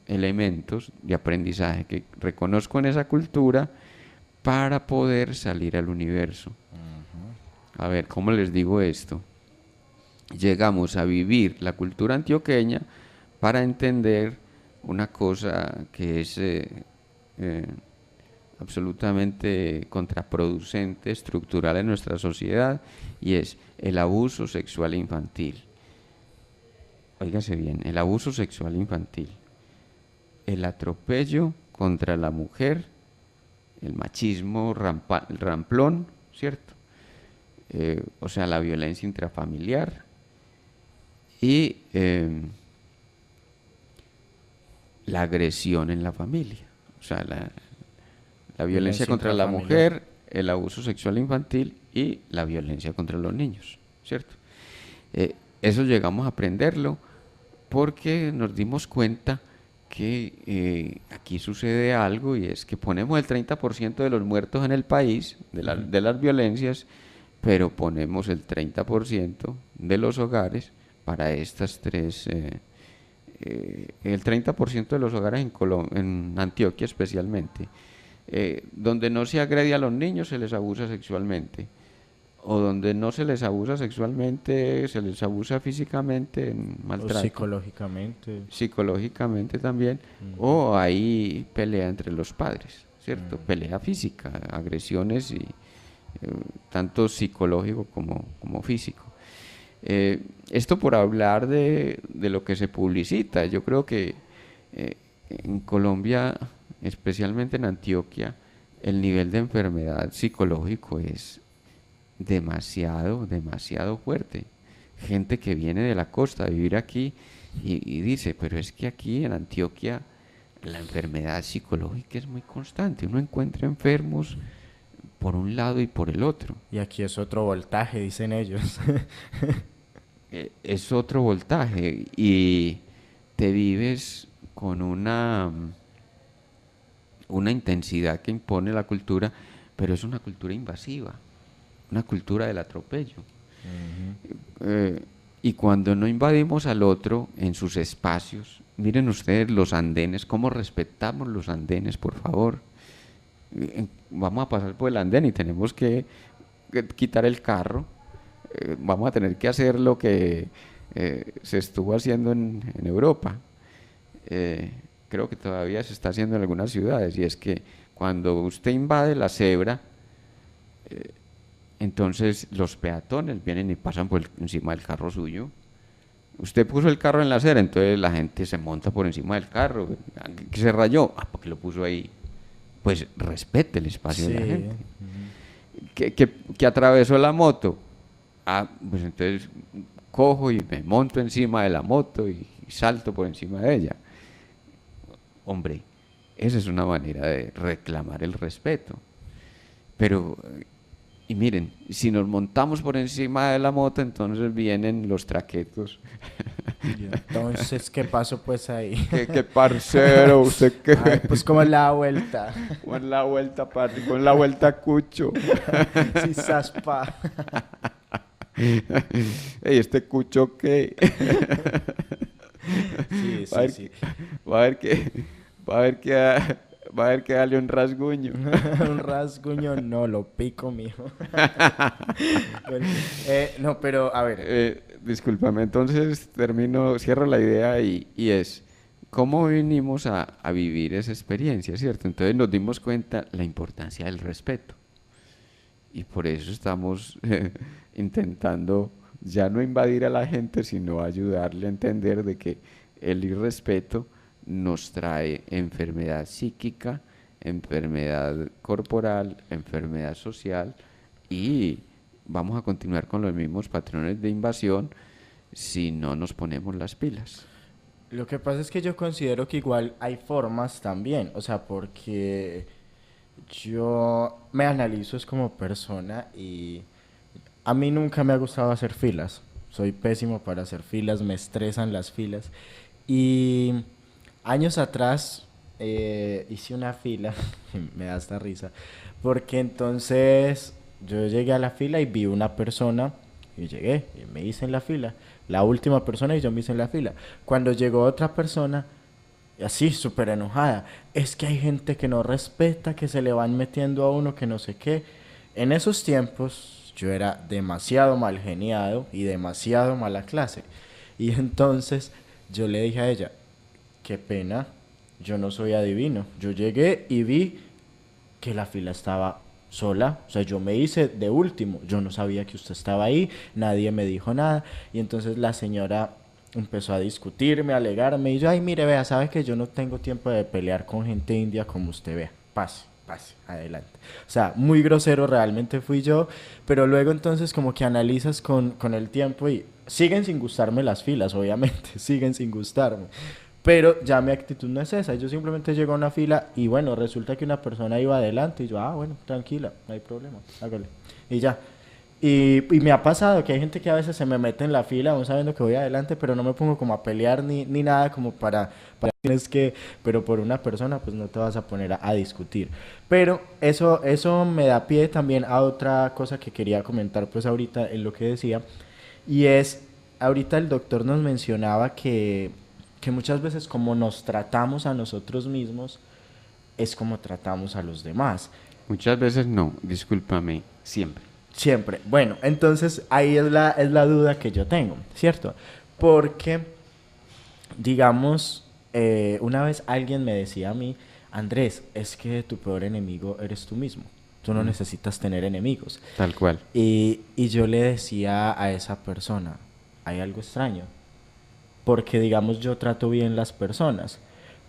elementos de aprendizaje que reconozco en esa cultura para poder salir al universo. A ver, ¿cómo les digo esto? Llegamos a vivir la cultura antioqueña para entender una cosa que es absolutamente contraproducente, estructural en nuestra sociedad, y es el abuso sexual infantil. Óigase bien, el abuso sexual infantil, el atropello contra la mujer, el machismo ramplón, ¿cierto? O sea, la violencia intrafamiliar y la agresión en la familia, o sea, la violencia contra la mujer, el abuso sexual infantil y la violencia contra los niños, ¿cierto? Eso llegamos a aprenderlo porque nos dimos cuenta que aquí sucede algo, y es que ponemos el 30% de los muertos en el país de las violencias, pero ponemos el 30% de los hogares para estas tres, el 30% de los hogares en Antioquia especialmente, donde no se agrede a los niños se les abusa sexualmente, o donde no se les abusa sexualmente se les abusa físicamente, en maltrato, o psicológicamente también, o hay pelea entre los padres, ¿cierto? Pelea física, agresiones, y tanto psicológico como físico. Esto por hablar de lo que se publicita. Yo creo que en Colombia, especialmente en Antioquia, el nivel de enfermedad psicológico es demasiado fuerte. Gente que viene de la costa a vivir aquí y dice, pero es que aquí en Antioquia la enfermedad psicológica es muy constante. Uno encuentra enfermos por un lado y por el otro. Y aquí es otro voltaje, dicen ellos. Es otro voltaje y te vives con una intensidad que impone la cultura, pero es una cultura invasiva, una cultura del atropello. Y cuando no invadimos al otro en sus espacios, miren ustedes los andenes, cómo respetamos los andenes, por favor. Vamos a pasar por el andén y tenemos que quitar el carro. Vamos a tener que hacer lo que se estuvo haciendo en Europa. Creo que todavía se está haciendo en algunas ciudades, y es que cuando usted invade la cebra, entonces los peatones vienen y pasan por encima del carro suyo. Usted puso el carro en la acera, entonces la gente se monta por encima del carro. ¿Qué se rayó? Ah, porque lo puso ahí. Pues respete el espacio de la gente. ¿Que atravesó la moto? Ah, pues entonces cojo y me monto encima de la moto y salto por encima de ella. Hombre, esa es una manera de reclamar el respeto. Pero Y miren, si nos montamos por encima de la moto, entonces vienen los traquetos. Y entonces, ¿qué pasó pues ahí? ¿Qué parcero? ¿Usted qué? Ay, pues como la vuelta. Con la vuelta, Patri, con la vuelta Cucho. Sí, zaspa. Ey, ¿este Cucho qué? Sí, Va a ver, sí, sí. va a ver que, va a ver que, va a ver que darle un rasguño. Un rasguño, no, lo pico, mijo. Bueno, no, pero a ver. Discúlpame, entonces cierro la idea y es, ¿cómo vinimos a vivir esa experiencia, cierto? Entonces nos dimos cuenta la importancia del respeto. Y por eso estamos intentando ya no invadir a la gente, sino ayudarle a entender de que el irrespeto nos trae enfermedad psíquica, enfermedad corporal, enfermedad social y vamos a continuar con los mismos patrones de invasión si no nos ponemos las pilas. Lo que pasa es que yo considero que igual hay formas también, o sea, porque yo me analizo es como persona y a mí nunca me ha gustado hacer filas. Soy pésimo para hacer filas, me estresan las filas. Y años atrás hice una fila, me da hasta risa, porque entonces yo llegué a la fila y vi una persona y llegué y me hice en la fila. La última persona y yo me hice en la fila. Cuando llegó otra persona, así súper enojada, es que hay gente que no respeta, que se le van metiendo a uno, que no sé qué. En esos tiempos yo era demasiado mal geniado y demasiado mala clase. Y entonces yo le dije a ella, qué pena, yo no soy adivino. Yo llegué y vi que la fila estaba sola, o sea, yo me hice de último, yo no sabía que usted estaba ahí, nadie me dijo nada, y entonces la señora empezó a discutirme, a alegarme, y yo, ay, mire, vea, sabe que yo no tengo tiempo de pelear con gente india como usted, vea, pase, pase, adelante. O sea, muy grosero realmente fui yo, pero luego entonces como que analizas con el tiempo y siguen sin gustarme las filas, obviamente, siguen sin gustarme. Pero ya mi actitud no es esa, yo simplemente llego a una fila y bueno, resulta que una persona iba adelante y yo, bueno, tranquila, no hay problema, hágale. Y ya. Y me ha pasado que hay gente que a veces se me mete en la fila aún sabiendo que voy adelante, pero no me pongo como a pelear ni nada como tienes que, pero por una persona pues no te vas a poner a discutir. Pero eso me da pie también a otra cosa que quería comentar pues ahorita en lo que decía, y es, ahorita el doctor nos mencionaba que muchas veces como nos tratamos a nosotros mismos es como tratamos a los demás. Muchas veces no, discúlpame, siempre. Siempre. Bueno, entonces ahí es la duda que yo tengo, ¿cierto? Porque, digamos, una vez alguien me decía a mí, Andrés, es que tu peor enemigo eres tú mismo. Tú no necesitas tener enemigos. Tal cual. Y yo le decía a esa persona, hay algo extraño. Porque, digamos, yo trato bien las personas,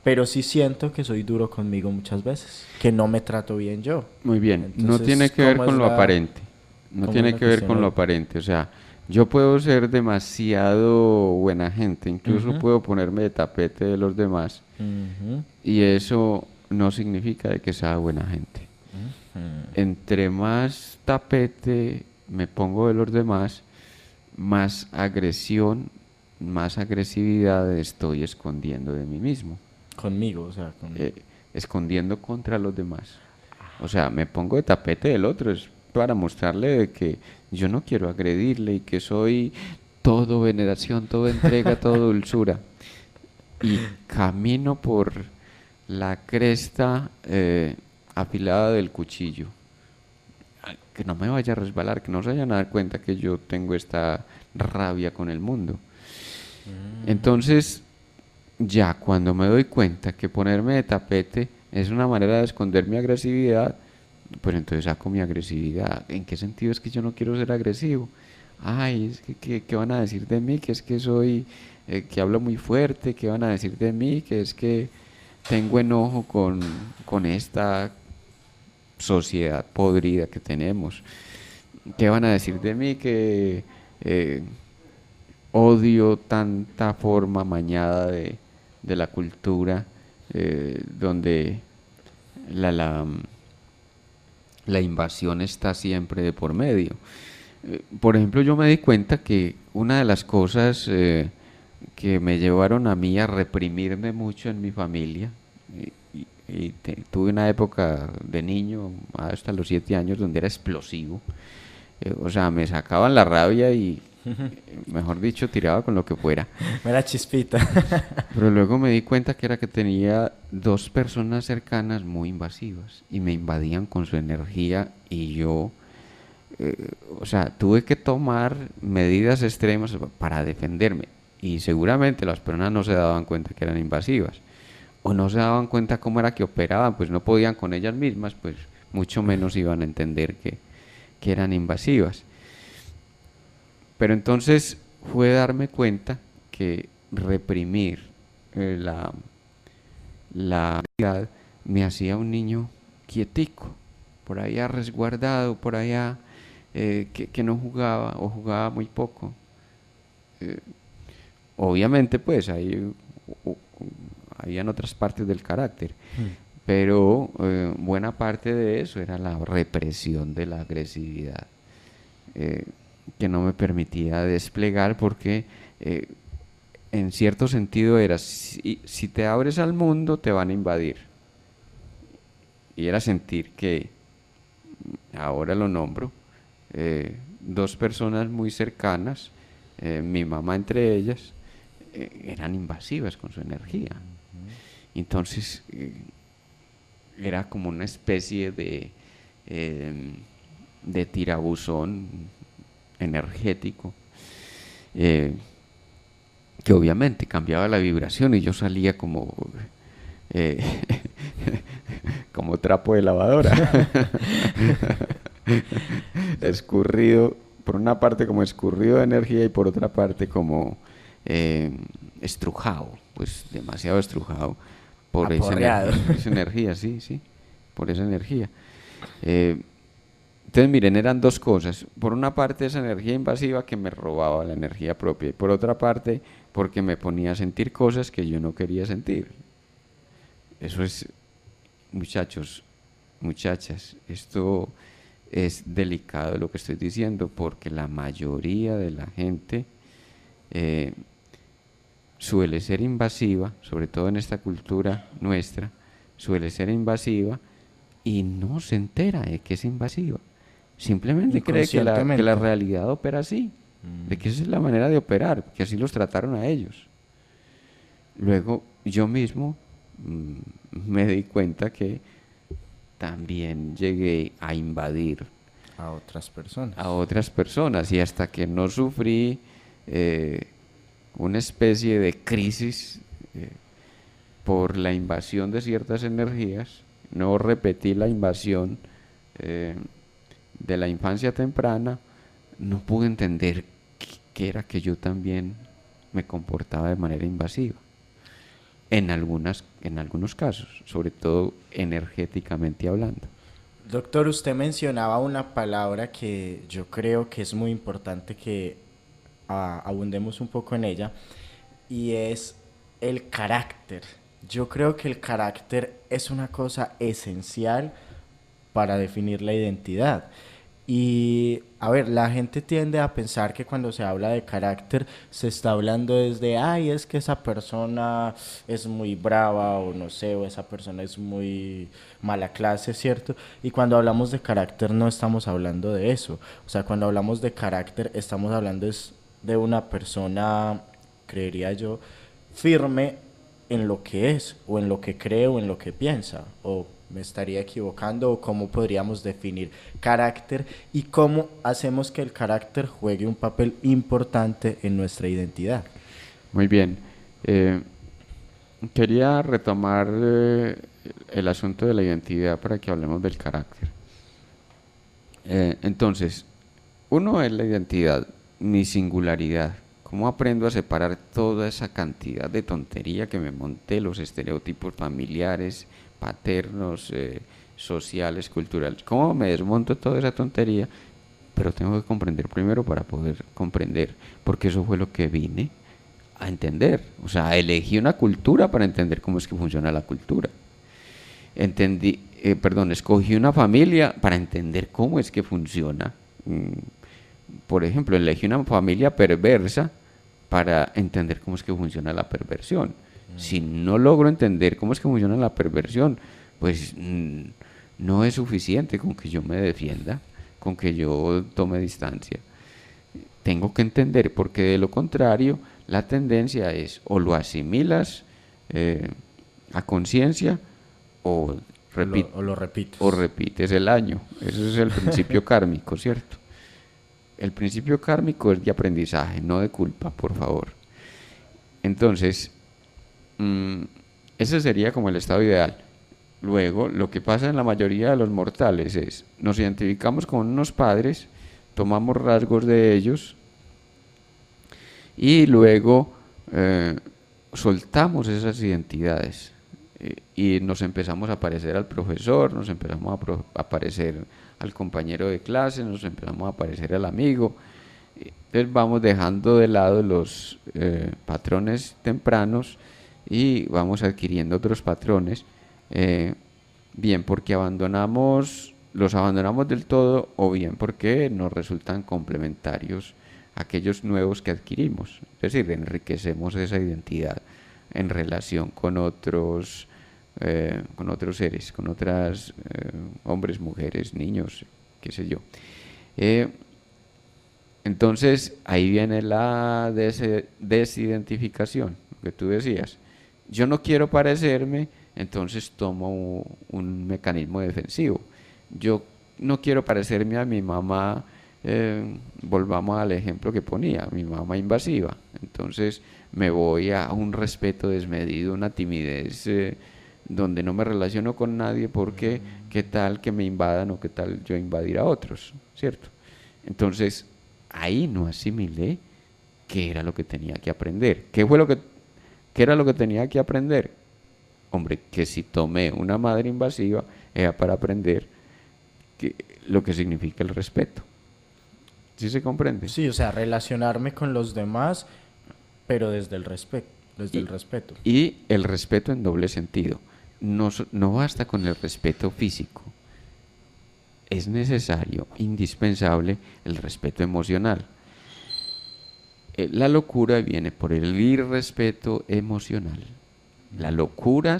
pero sí siento que soy duro conmigo muchas veces, que no me trato bien yo. Muy bien, Entonces, no tiene que ver ¿cómo con es lo la- aparente, no cómo es tiene la que ver cuestión con lo ahí? aparente, o sea, yo puedo ser demasiado buena gente, incluso Ujú. puedo ponerme de tapete de los demás Ujú, y eso no significa de que sea buena gente. ujú. Entre más tapete me pongo de los demás, más agresión, más agresividad estoy escondiendo de mí mismo, Conmigo, o sea, escondiendo contra los demás. O sea, me pongo de tapete del otro, es para mostrarle de que yo no quiero agredirle y que soy todo veneración, todo entrega, todo dulzura. Y camino por la cresta afilada del cuchillo. Que no me vaya a resbalar, que no se vayan a dar cuenta que yo tengo esta rabia con el mundo. Entonces, ya cuando me doy cuenta que ponerme de tapete es una manera de esconder mi agresividad, pues entonces saco mi agresividad. ¿En qué sentido es que yo no quiero ser agresivo? Ay, es que ¿qué van a decir de mí? Que es que soy, que hablo muy fuerte, ¿qué van a decir de mí? Que es que tengo enojo con esta sociedad podrida que tenemos. ¿Qué van a decir de mí? Que odio tanta forma mañada de la cultura donde la la invasión está siempre de por medio. Por ejemplo, yo me di cuenta que una de las cosas que me llevaron a mí a reprimirme mucho en mi familia, tuve una época de niño hasta los 7 años donde era explosivo, o sea, me sacaban la rabia y, mejor dicho, tiraba con lo que fuera. Mera chispita. Pero luego me di cuenta que era que tenía 2 personas cercanas muy invasivas y me invadían con su energía y yo, o sea, tuve que tomar medidas extremas para defenderme y seguramente las personas no se daban cuenta que eran invasivas o no se daban cuenta cómo era que operaban, pues no podían con ellas mismas, pues mucho menos iban a entender que eran invasivas. Pero entonces fue darme cuenta que reprimir la realidad me hacía un niño quietico, por allá resguardado, por allá que no jugaba o jugaba muy poco. Obviamente pues habían otras partes del carácter, pero buena parte de eso era la represión de la agresividad, que no me permitía desplegar porque en cierto sentido era, si te abres al mundo te van a invadir. Y era sentir que, ahora lo nombro, 2 personas muy cercanas, mi mamá entre ellas, eran invasivas con su energía. Entonces era como una especie de tirabuzón energético, que obviamente cambiaba la vibración y yo salía como como trapo de lavadora. Escurrido, por una parte como escurrido de energía y por otra parte como estrujado, pues demasiado estrujado por esa energía, sí, por esa energía. Entonces miren, eran 2 cosas. Por una parte esa energía invasiva que me robaba la energía propia y por otra parte porque me ponía a sentir cosas que yo no quería sentir. Eso es, muchachos, muchachas, esto es delicado lo que estoy diciendo porque la mayoría de la gente suele ser invasiva, sobre todo en esta cultura nuestra, suele ser invasiva y no se entera de que es invasiva. Simplemente cree que la realidad opera así, de que esa es la manera de operar, que así los trataron a ellos. Luego yo mismo me di cuenta que también llegué a invadir a otras personas y hasta que no sufrí una especie de crisis por la invasión de ciertas energías, no repetí la invasión de la infancia temprana, no pude entender que era que yo también me comportaba de manera invasiva. En algunos casos, sobre todo energéticamente hablando. Doctor, usted mencionaba una palabra que yo creo que es muy importante que abundemos un poco en ella, y es el carácter. Yo creo que el carácter es una cosa esencial para definir la identidad. Y a ver, la gente tiende a pensar que cuando se habla de carácter se está hablando desde, ay, es que esa persona es muy brava o no sé, o esa persona es muy mala clase, ¿cierto? Y cuando hablamos de carácter no estamos hablando de eso. O sea, cuando hablamos de carácter estamos hablando de una persona, creería yo, firme en lo que es, o en lo que cree, o en lo que piensa, o me estaría equivocando, o cómo podríamos definir carácter y cómo hacemos que el carácter juegue un papel importante en nuestra identidad. Muy bien. Quería retomar el asunto de la identidad para que hablemos del carácter. Entonces, uno es la identidad, mi singularidad. ¿Cómo aprendo a separar toda esa cantidad de tontería que me monté, los estereotipos familiares, paternos, sociales, culturales? ¿Cómo me desmonto toda esa tontería? Pero tengo que comprender primero para poder comprender, porque eso fue lo que vine a entender. O sea, elegí una cultura para entender cómo es que funciona la cultura. Entendí, escogí una familia para entender cómo es que funciona. Por ejemplo, elegí una familia perversa para entender cómo es que funciona la perversión. Si no logro entender cómo es que funciona la perversión, pues no es suficiente con que yo me defienda, con que yo tome distancia. Tengo que entender, porque de lo contrario, la tendencia es o lo asimilas a conciencia o lo repites. O repites el año. Ese es el principio kármico, ¿cierto? El principio kármico es de aprendizaje, no de culpa, por favor. Entonces, ese sería como el estado ideal. Luego, lo que pasa en la mayoría de los mortales es, nos identificamos con unos padres, tomamos rasgos de ellos y luego soltamos esas identidades y nos empezamos a parecer al profesor, nos empezamos a parecer al compañero de clase, nos empezamos a parecer al amigo. Entonces vamos dejando de lado los patrones tempranos y vamos adquiriendo otros patrones, bien porque los abandonamos del todo, o bien porque nos resultan complementarios aquellos nuevos que adquirimos. Es decir, enriquecemos esa identidad en relación con otros seres, con otras hombres, mujeres, niños, qué sé yo. Entonces ahí viene la desidentificación, lo que tú decías. Yo no quiero parecerme, entonces tomo un mecanismo defensivo. Yo no quiero parecerme a mi mamá, volvamos al ejemplo que ponía, mi mamá invasiva. Entonces me voy a un respeto desmedido, una timidez donde no me relaciono con nadie porque qué tal que me invadan o qué tal yo invadir a otros, ¿cierto? Entonces ahí no asimilé qué era lo que tenía que aprender. ¿Qué era lo que tenía que aprender? Hombre, que si tomé una madre invasiva era para aprender lo que significa el respeto. ¿Sí se comprende? Sí, o sea, relacionarme con los demás, pero desde el respeto. Y el respeto en doble sentido. No basta con el respeto físico. Es necesario, indispensable, el respeto emocional. La locura viene por el irrespeto emocional. La locura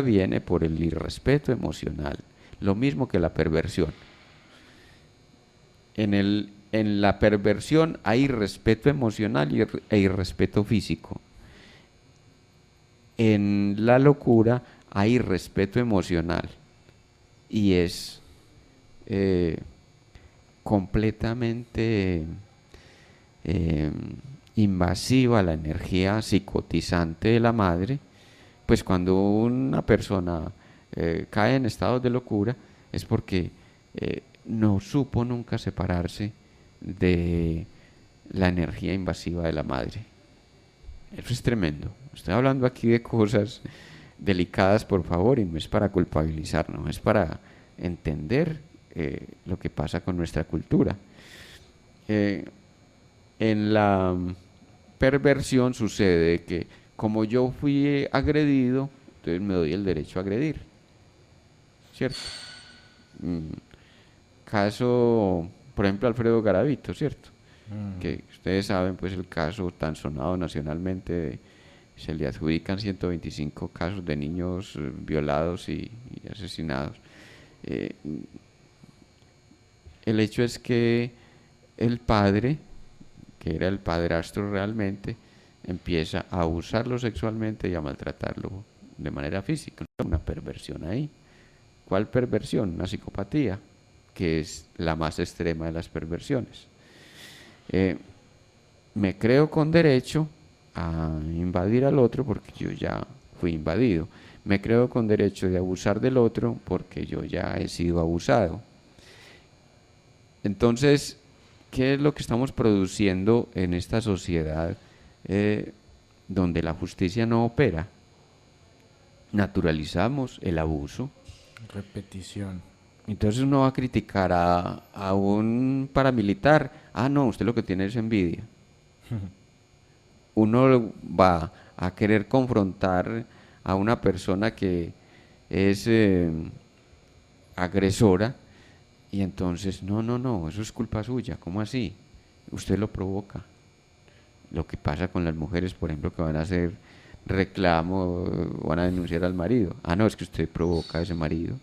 viene por el irrespeto emocional. Lo mismo que la perversión. En la perversión hay irrespeto emocional e irrespeto físico. En la locura hay irrespeto emocional y es completamente invasiva la energía psicotizante de la madre. Pues cuando una persona cae en estados de locura es porque no supo nunca separarse de la energía invasiva de la madre. Eso es tremendo. Estoy hablando aquí de cosas delicadas, por favor, y no es para culpabilizarnos, es para entender lo que pasa con nuestra cultura. En la perversión sucede que como yo fui agredido, entonces me doy el derecho a agredir, ¿cierto? Caso, por ejemplo, Alfredo Garavito, ¿cierto? Que ustedes saben, pues el caso tan sonado nacionalmente, se le adjudican 125 casos de niños violados y asesinados. El hecho es que el padre, que era el padrastro realmente, empieza a abusarlo sexualmente y a maltratarlo de manera física. Una perversión ahí. ¿Cuál perversión? Una psicopatía, que es la más extrema de las perversiones. Me creo con derecho a invadir al otro porque yo ya fui invadido. Me creo con derecho de abusar del otro porque yo ya he sido abusado. Entonces, ¿qué es lo que estamos produciendo en esta sociedad donde la justicia no opera? Naturalizamos el abuso. Repetición. Entonces uno va a criticar a un paramilitar. Ah, no, usted lo que tiene es envidia. Uno va a querer confrontar a una persona que es agresora, y entonces, no, eso es culpa suya, ¿cómo así? Usted lo provoca. Lo que pasa con las mujeres, por ejemplo, que van a hacer reclamo, van a denunciar al marido. Ah, no, es que usted provoca a ese marido.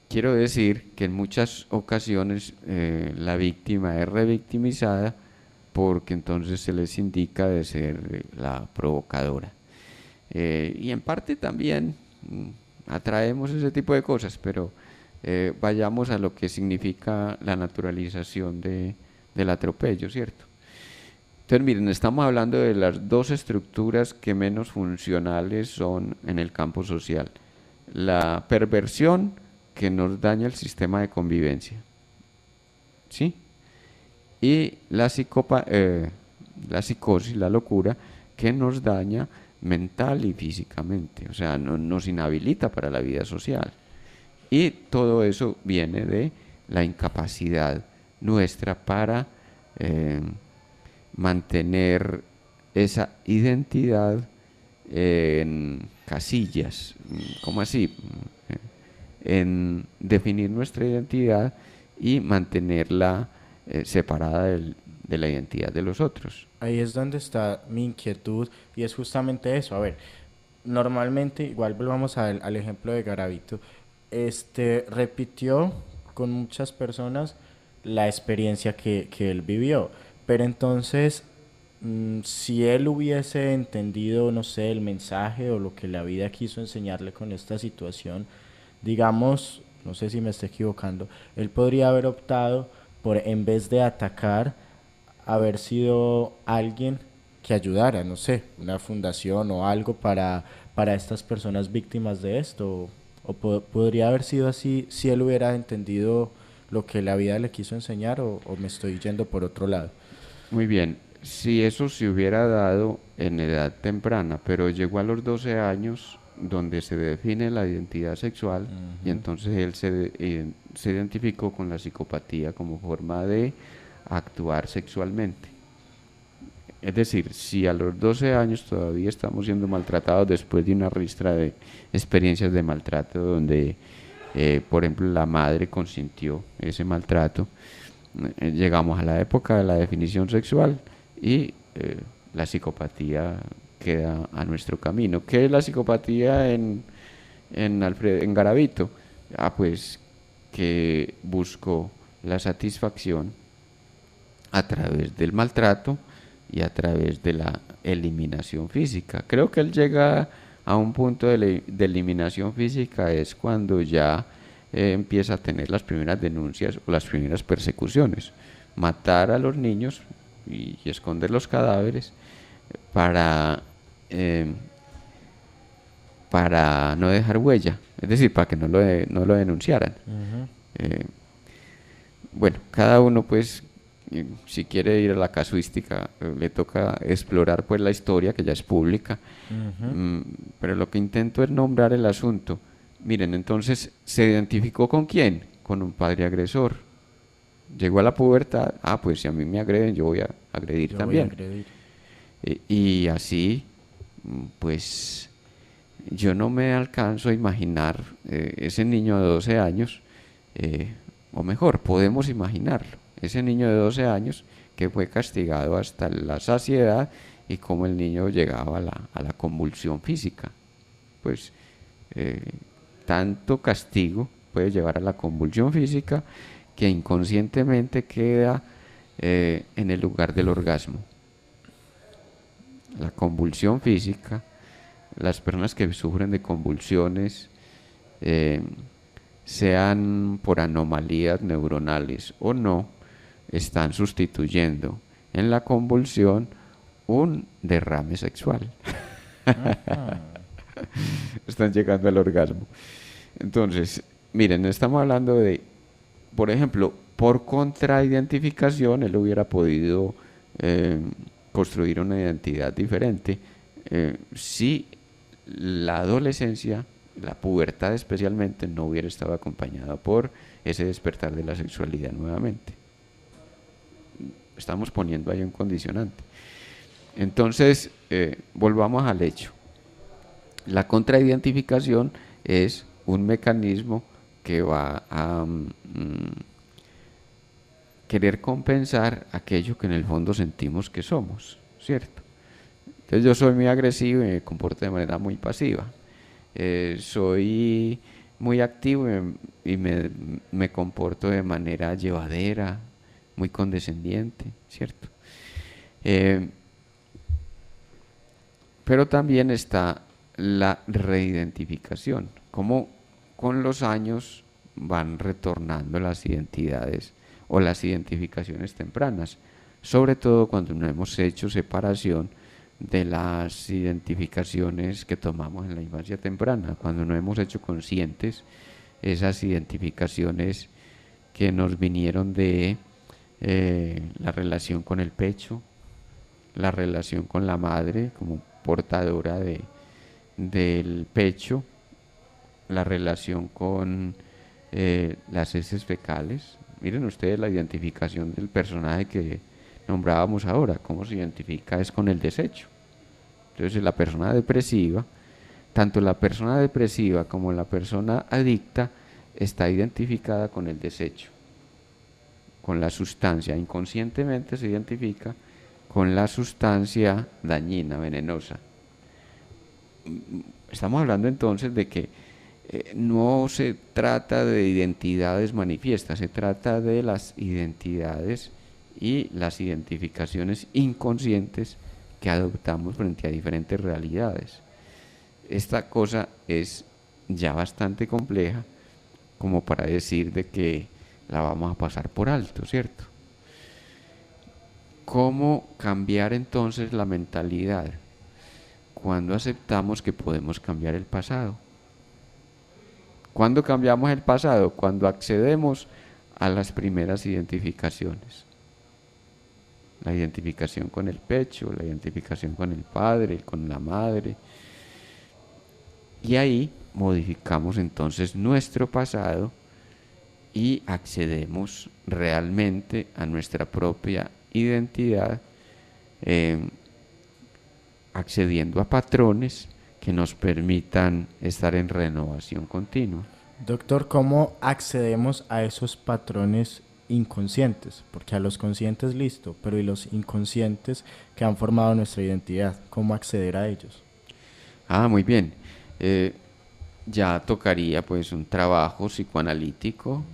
Quiero decir que en muchas ocasiones la víctima es revictimizada porque entonces se les indica de ser la provocadora. Y en parte también atraemos ese tipo de cosas, pero vayamos a lo que significa la naturalización del atropello, ¿cierto? Entonces, miren, estamos hablando de las dos estructuras que menos funcionales son en el campo social. La perversión, que nos daña el sistema de convivencia, ¿sí? Y la psicosis, la locura, que nos daña mental y físicamente, o sea, nos inhabilita para la vida social. Y todo eso viene de la incapacidad nuestra para mantener esa identidad en casillas. ¿Cómo así? En definir nuestra identidad y mantenerla separada de la identidad de los otros. Ahí es donde está mi inquietud y es justamente eso. A ver, normalmente, igual volvamos al ejemplo de Garavito, repitió con muchas personas la experiencia que él vivió, pero entonces, si él hubiese entendido, no sé, el mensaje o lo que la vida quiso enseñarle con esta situación, digamos, no sé si me estoy equivocando, él podría haber optado por, en vez de atacar, haber sido alguien que ayudara, no sé, una fundación o algo para estas personas víctimas de esto, o podría haber sido así si él hubiera entendido lo que la vida le quiso enseñar, o me estoy yendo por otro lado. Muy bien, si eso se hubiera dado en edad temprana, pero llegó a los 12 años, donde se define la identidad sexual, y entonces él se identificó con la psicopatía como forma de actuar sexualmente. Es decir, si a los 12 años todavía estamos siendo maltratados después de una ristra de experiencias de maltrato donde, por ejemplo, la madre consintió ese maltrato, llegamos a la época de la definición sexual y la psicopatía queda a nuestro camino. ¿Qué es la psicopatía en Garavito? Pues que buscó la satisfacción a través del maltrato y a través de la eliminación física. Creo que él llega a un punto de eliminación física es cuando ya empieza a tener las primeras denuncias o las primeras persecuciones. Matar a los niños y esconder los cadáveres para no dejar huella, es decir, para que no lo denunciaran. Bueno, cada uno pues si quiere ir a la casuística le toca explorar pues la historia que ya es pública, pero lo que intento es nombrar el asunto. Miren, entonces se identificó ¿con quién? Con un padre agresor. Llegó a la pubertad, pues si a mí me agreden yo voy a agredir también. Y así pues yo no me alcanzo a imaginar ese niño de 12 años, o mejor, podemos imaginarlo, ese niño de 12 años que fue castigado hasta la saciedad y cómo el niño llegaba a la convulsión física. Pues tanto castigo puede llevar a la convulsión física que inconscientemente queda en el lugar del orgasmo. La convulsión física, las personas que sufren de convulsiones, sean por anomalías neuronales o no, están sustituyendo en la convulsión un derrame sexual. Están llegando al orgasmo. Entonces, miren, estamos hablando de, por ejemplo, por contraidentificación, él hubiera podido construir una identidad diferente si la adolescencia, la pubertad especialmente, no hubiera estado acompañada por ese despertar de la sexualidad nuevamente. Estamos poniendo ahí un condicionante. Entonces, volvamos al hecho. La contraidentificación es un mecanismo que va a querer compensar aquello que en el fondo sentimos que somos, ¿cierto? Entonces yo soy muy agresivo y me comporto de manera muy pasiva. Soy muy activo y me comporto de manera llevadera, muy condescendiente, ¿cierto? Pero también está la reidentificación, como con los años van retornando las identidades o las identificaciones tempranas, sobre todo cuando no hemos hecho separación de las identificaciones que tomamos en la infancia temprana, cuando no hemos hecho conscientes esas identificaciones que nos vinieron de la relación con el pecho, la relación con la madre como portadora del pecho, la relación con las heces fecales. Miren ustedes la identificación del personaje que nombrábamos ahora, cómo se identifica es con el desecho. Entonces la persona depresiva, tanto la persona depresiva como la persona adicta está identificada con el desecho, con la sustancia, inconscientemente se identifica con la sustancia dañina, venenosa. Estamos hablando entonces de que no se trata de identidades manifiestas, se trata de las identidades y las identificaciones inconscientes que adoptamos frente a diferentes realidades. Esta cosa es ya bastante compleja como para decir de que la vamos a pasar por alto, ¿cierto? ¿Cómo cambiar entonces la mentalidad? Cuando aceptamos que podemos cambiar el pasado. ¿Cuándo cambiamos el pasado? Cuando accedemos a las primeras identificaciones. La identificación con el pecho, la identificación con el padre, con la madre. Y ahí modificamos entonces nuestro pasado y accedemos realmente a nuestra propia identidad, accediendo a patrones que nos permitan estar en renovación continua. Doctor, ¿cómo accedemos a esos patrones inconscientes? Porque a los conscientes listo, pero ¿y los inconscientes que han formado nuestra identidad? ¿Cómo acceder a ellos? Muy bien. Ya tocaría pues un trabajo psicoanalítico,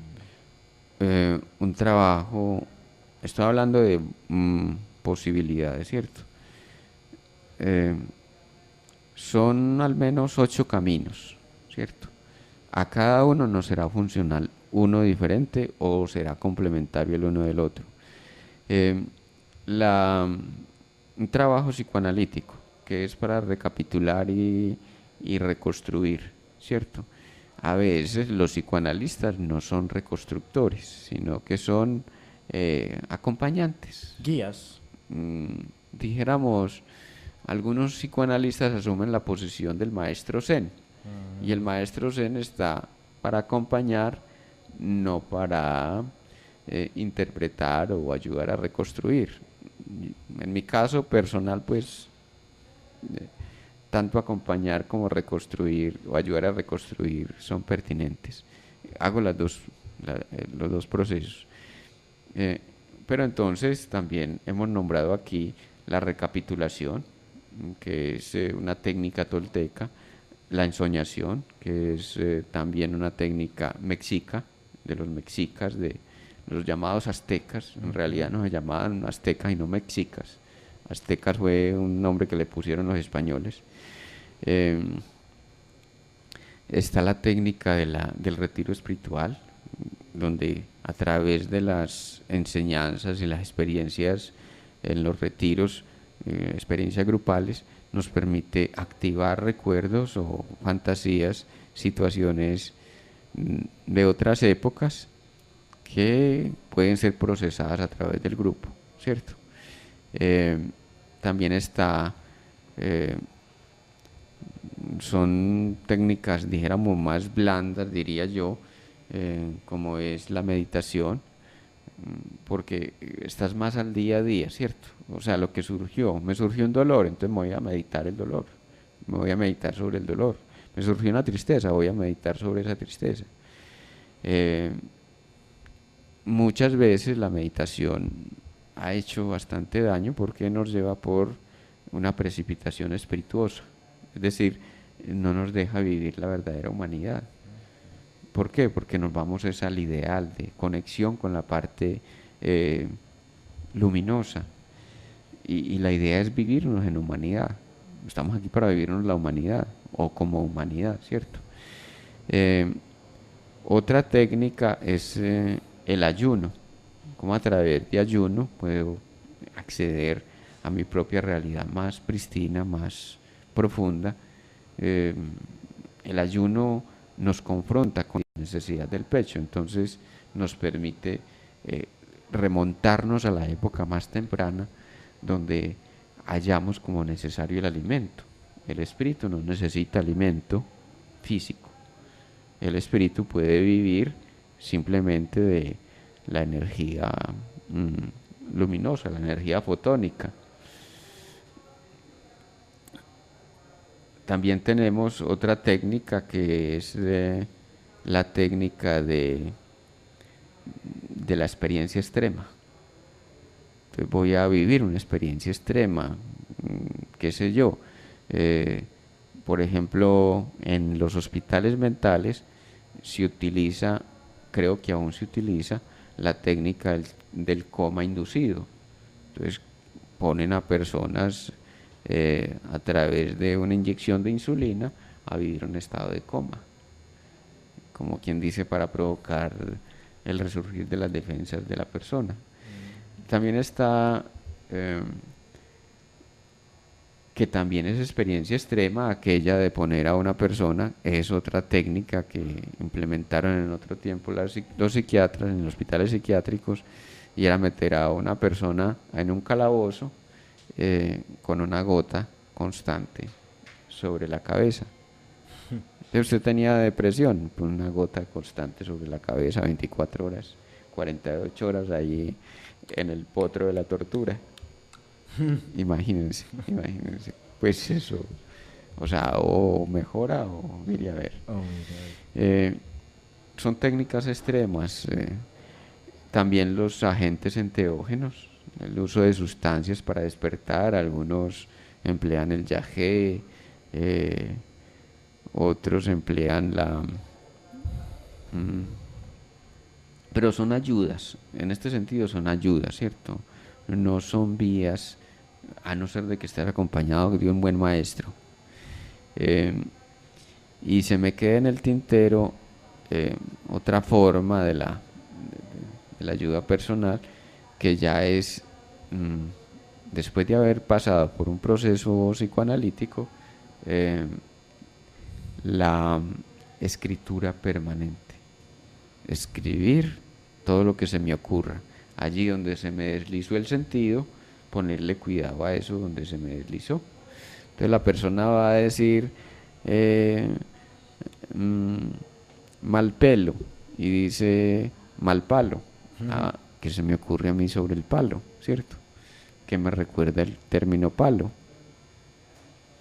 un trabajo, estoy hablando de posibilidades, ¿cierto? Son al menos 8 caminos, ¿cierto? A cada uno nos será funcional uno diferente o será complementario el uno del otro. Un trabajo psicoanalítico que es para recapitular y reconstruir, ¿cierto? A veces los psicoanalistas no son reconstructores, sino que son acompañantes. Guías. Dijéramos, algunos psicoanalistas asumen la posición del maestro Zen, y el maestro Zen está para acompañar, no para interpretar o ayudar a reconstruir. En mi caso personal, pues, tanto acompañar como reconstruir o ayudar a reconstruir son pertinentes. Hago los dos procesos. Pero entonces también hemos nombrado aquí la recapitulación, que es una técnica tolteca, la ensoñación, que es también una técnica mexica, de los mexicas, de los llamados aztecas. En realidad no se llamaban aztecas y no mexicas. Aztecas fue un nombre que le pusieron los españoles. Está la técnica del retiro espiritual, donde a través de las enseñanzas y las experiencias en los retiros, experiencias grupales, nos permite activar recuerdos o fantasías, situaciones de otras épocas que pueden ser procesadas a través del grupo, ¿cierto? También está, son técnicas, dijéramos, más blandas, diría yo, como es la meditación, porque estás más al día a día, ¿cierto? O sea, lo que surgió, me surgió un dolor, entonces me voy a meditar el dolor. me voy a meditar sobre el dolor. Me surgió una tristeza, voy a meditar sobre esa tristeza. Muchas veces la meditación ha hecho bastante daño porque nos lleva por una precipitación espirituosa, es decir, no nos deja vivir la verdadera humanidad. ¿Por qué? Porque nos vamos al ideal de conexión con la parte luminosa, y la idea es vivirnos en humanidad. Estamos aquí para vivirnos la humanidad, o como humanidad, ¿cierto? Otra técnica es el ayuno. Como a través de ayuno puedo acceder a mi propia realidad más pristina, más profunda. El ayuno nos confronta con la necesidad del pecho, entonces nos permite remontarnos a la época más temprana, donde hallamos como necesario el alimento. El espíritu no necesita alimento físico. El espíritu puede vivir simplemente de la energía luminosa, la energía fotónica. También tenemos otra técnica que es la técnica de la experiencia extrema. Entonces voy a vivir una experiencia extrema, qué sé yo. Por ejemplo, en los hospitales mentales se utiliza, creo que aún se utiliza, la técnica del coma inducido. Entonces ponen a personas a través de una inyección de insulina a vivir un estado de coma, como quien dice, para provocar el resurgir de las defensas de la persona. También está que también es experiencia extrema aquella de poner a una persona, es otra técnica que implementaron en otro tiempo los psiquiatras en los hospitales psiquiátricos, y era meter a una persona en un calabozo con una gota constante sobre la cabeza. Usted tenía depresión, una gota constante sobre la cabeza, 24 horas, 48 horas ahí en el potro de la tortura. Imagínense, pues eso, o sea, o mejora o mire a ver. Son técnicas extremas. También los agentes enteógenos, el uso de sustancias para despertar. Algunos emplean el yagé, otros emplean pero son ayudas, en este sentido son ayudas, ¿cierto? No son vías, a no ser de que estés acompañado de un buen maestro. Y se me queda en el tintero otra forma de la ayuda personal, que ya es después de haber pasado por un proceso psicoanalítico, la escritura permanente. Escribir todo lo que se me ocurra. Allí donde se me deslizó el sentido, ponerle cuidado a eso donde se me deslizó. Entonces la persona va a decir mal pelo, y dice mal palo. ¿Qué se me ocurre a mí sobre el palo? ¿Cierto? Que me recuerda el término palo.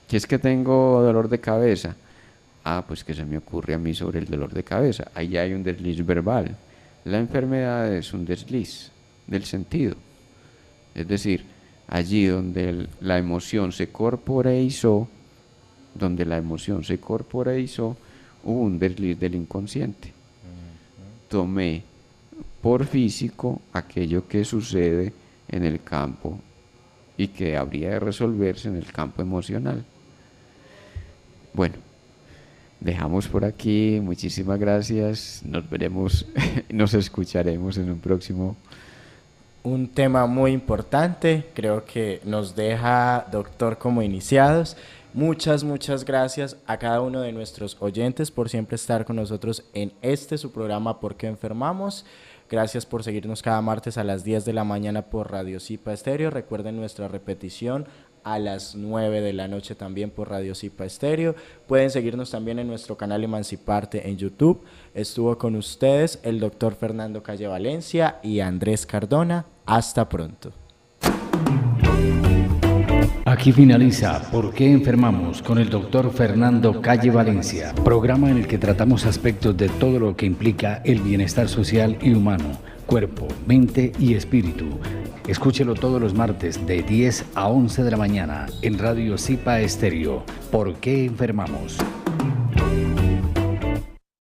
Si es que tengo dolor de cabeza, pues que se me ocurre a mí sobre el dolor de cabeza. Ahí hay un desliz verbal. La enfermedad es un desliz del sentido. Es decir, allí donde la emoción se corporeizó, hubo un desliz del inconsciente. Tomé por físico aquello que sucede en el campo y que habría de resolverse en el campo emocional. Bueno, dejamos por aquí. Muchísimas gracias. Nos veremos, nos escucharemos en un próximo. Un tema muy importante, creo que nos deja, doctor, como iniciados. Muchas gracias a cada uno de nuestros oyentes por siempre estar con nosotros en su programa ¿Por qué enfermamos? Gracias por seguirnos cada martes a las 10 de la mañana por Radio Zipa Estéreo. Recuerden nuestra repetición a las 9 de la noche también por Radio Zipa Estéreo. Pueden seguirnos también en nuestro canal Emanciparte en YouTube. Estuvo con ustedes el doctor Fernando Calle Valencia y Andrés Cardona. Hasta pronto. Aquí finaliza ¿Por qué enfermamos? Con el doctor Fernando Calle Valencia, programa en el que tratamos aspectos de todo lo que implica el bienestar social y humano, cuerpo, mente y espíritu. Escúchelo todos los martes de 10 a 11 de la mañana en Radio Zipa Estéreo. ¿Por qué enfermamos?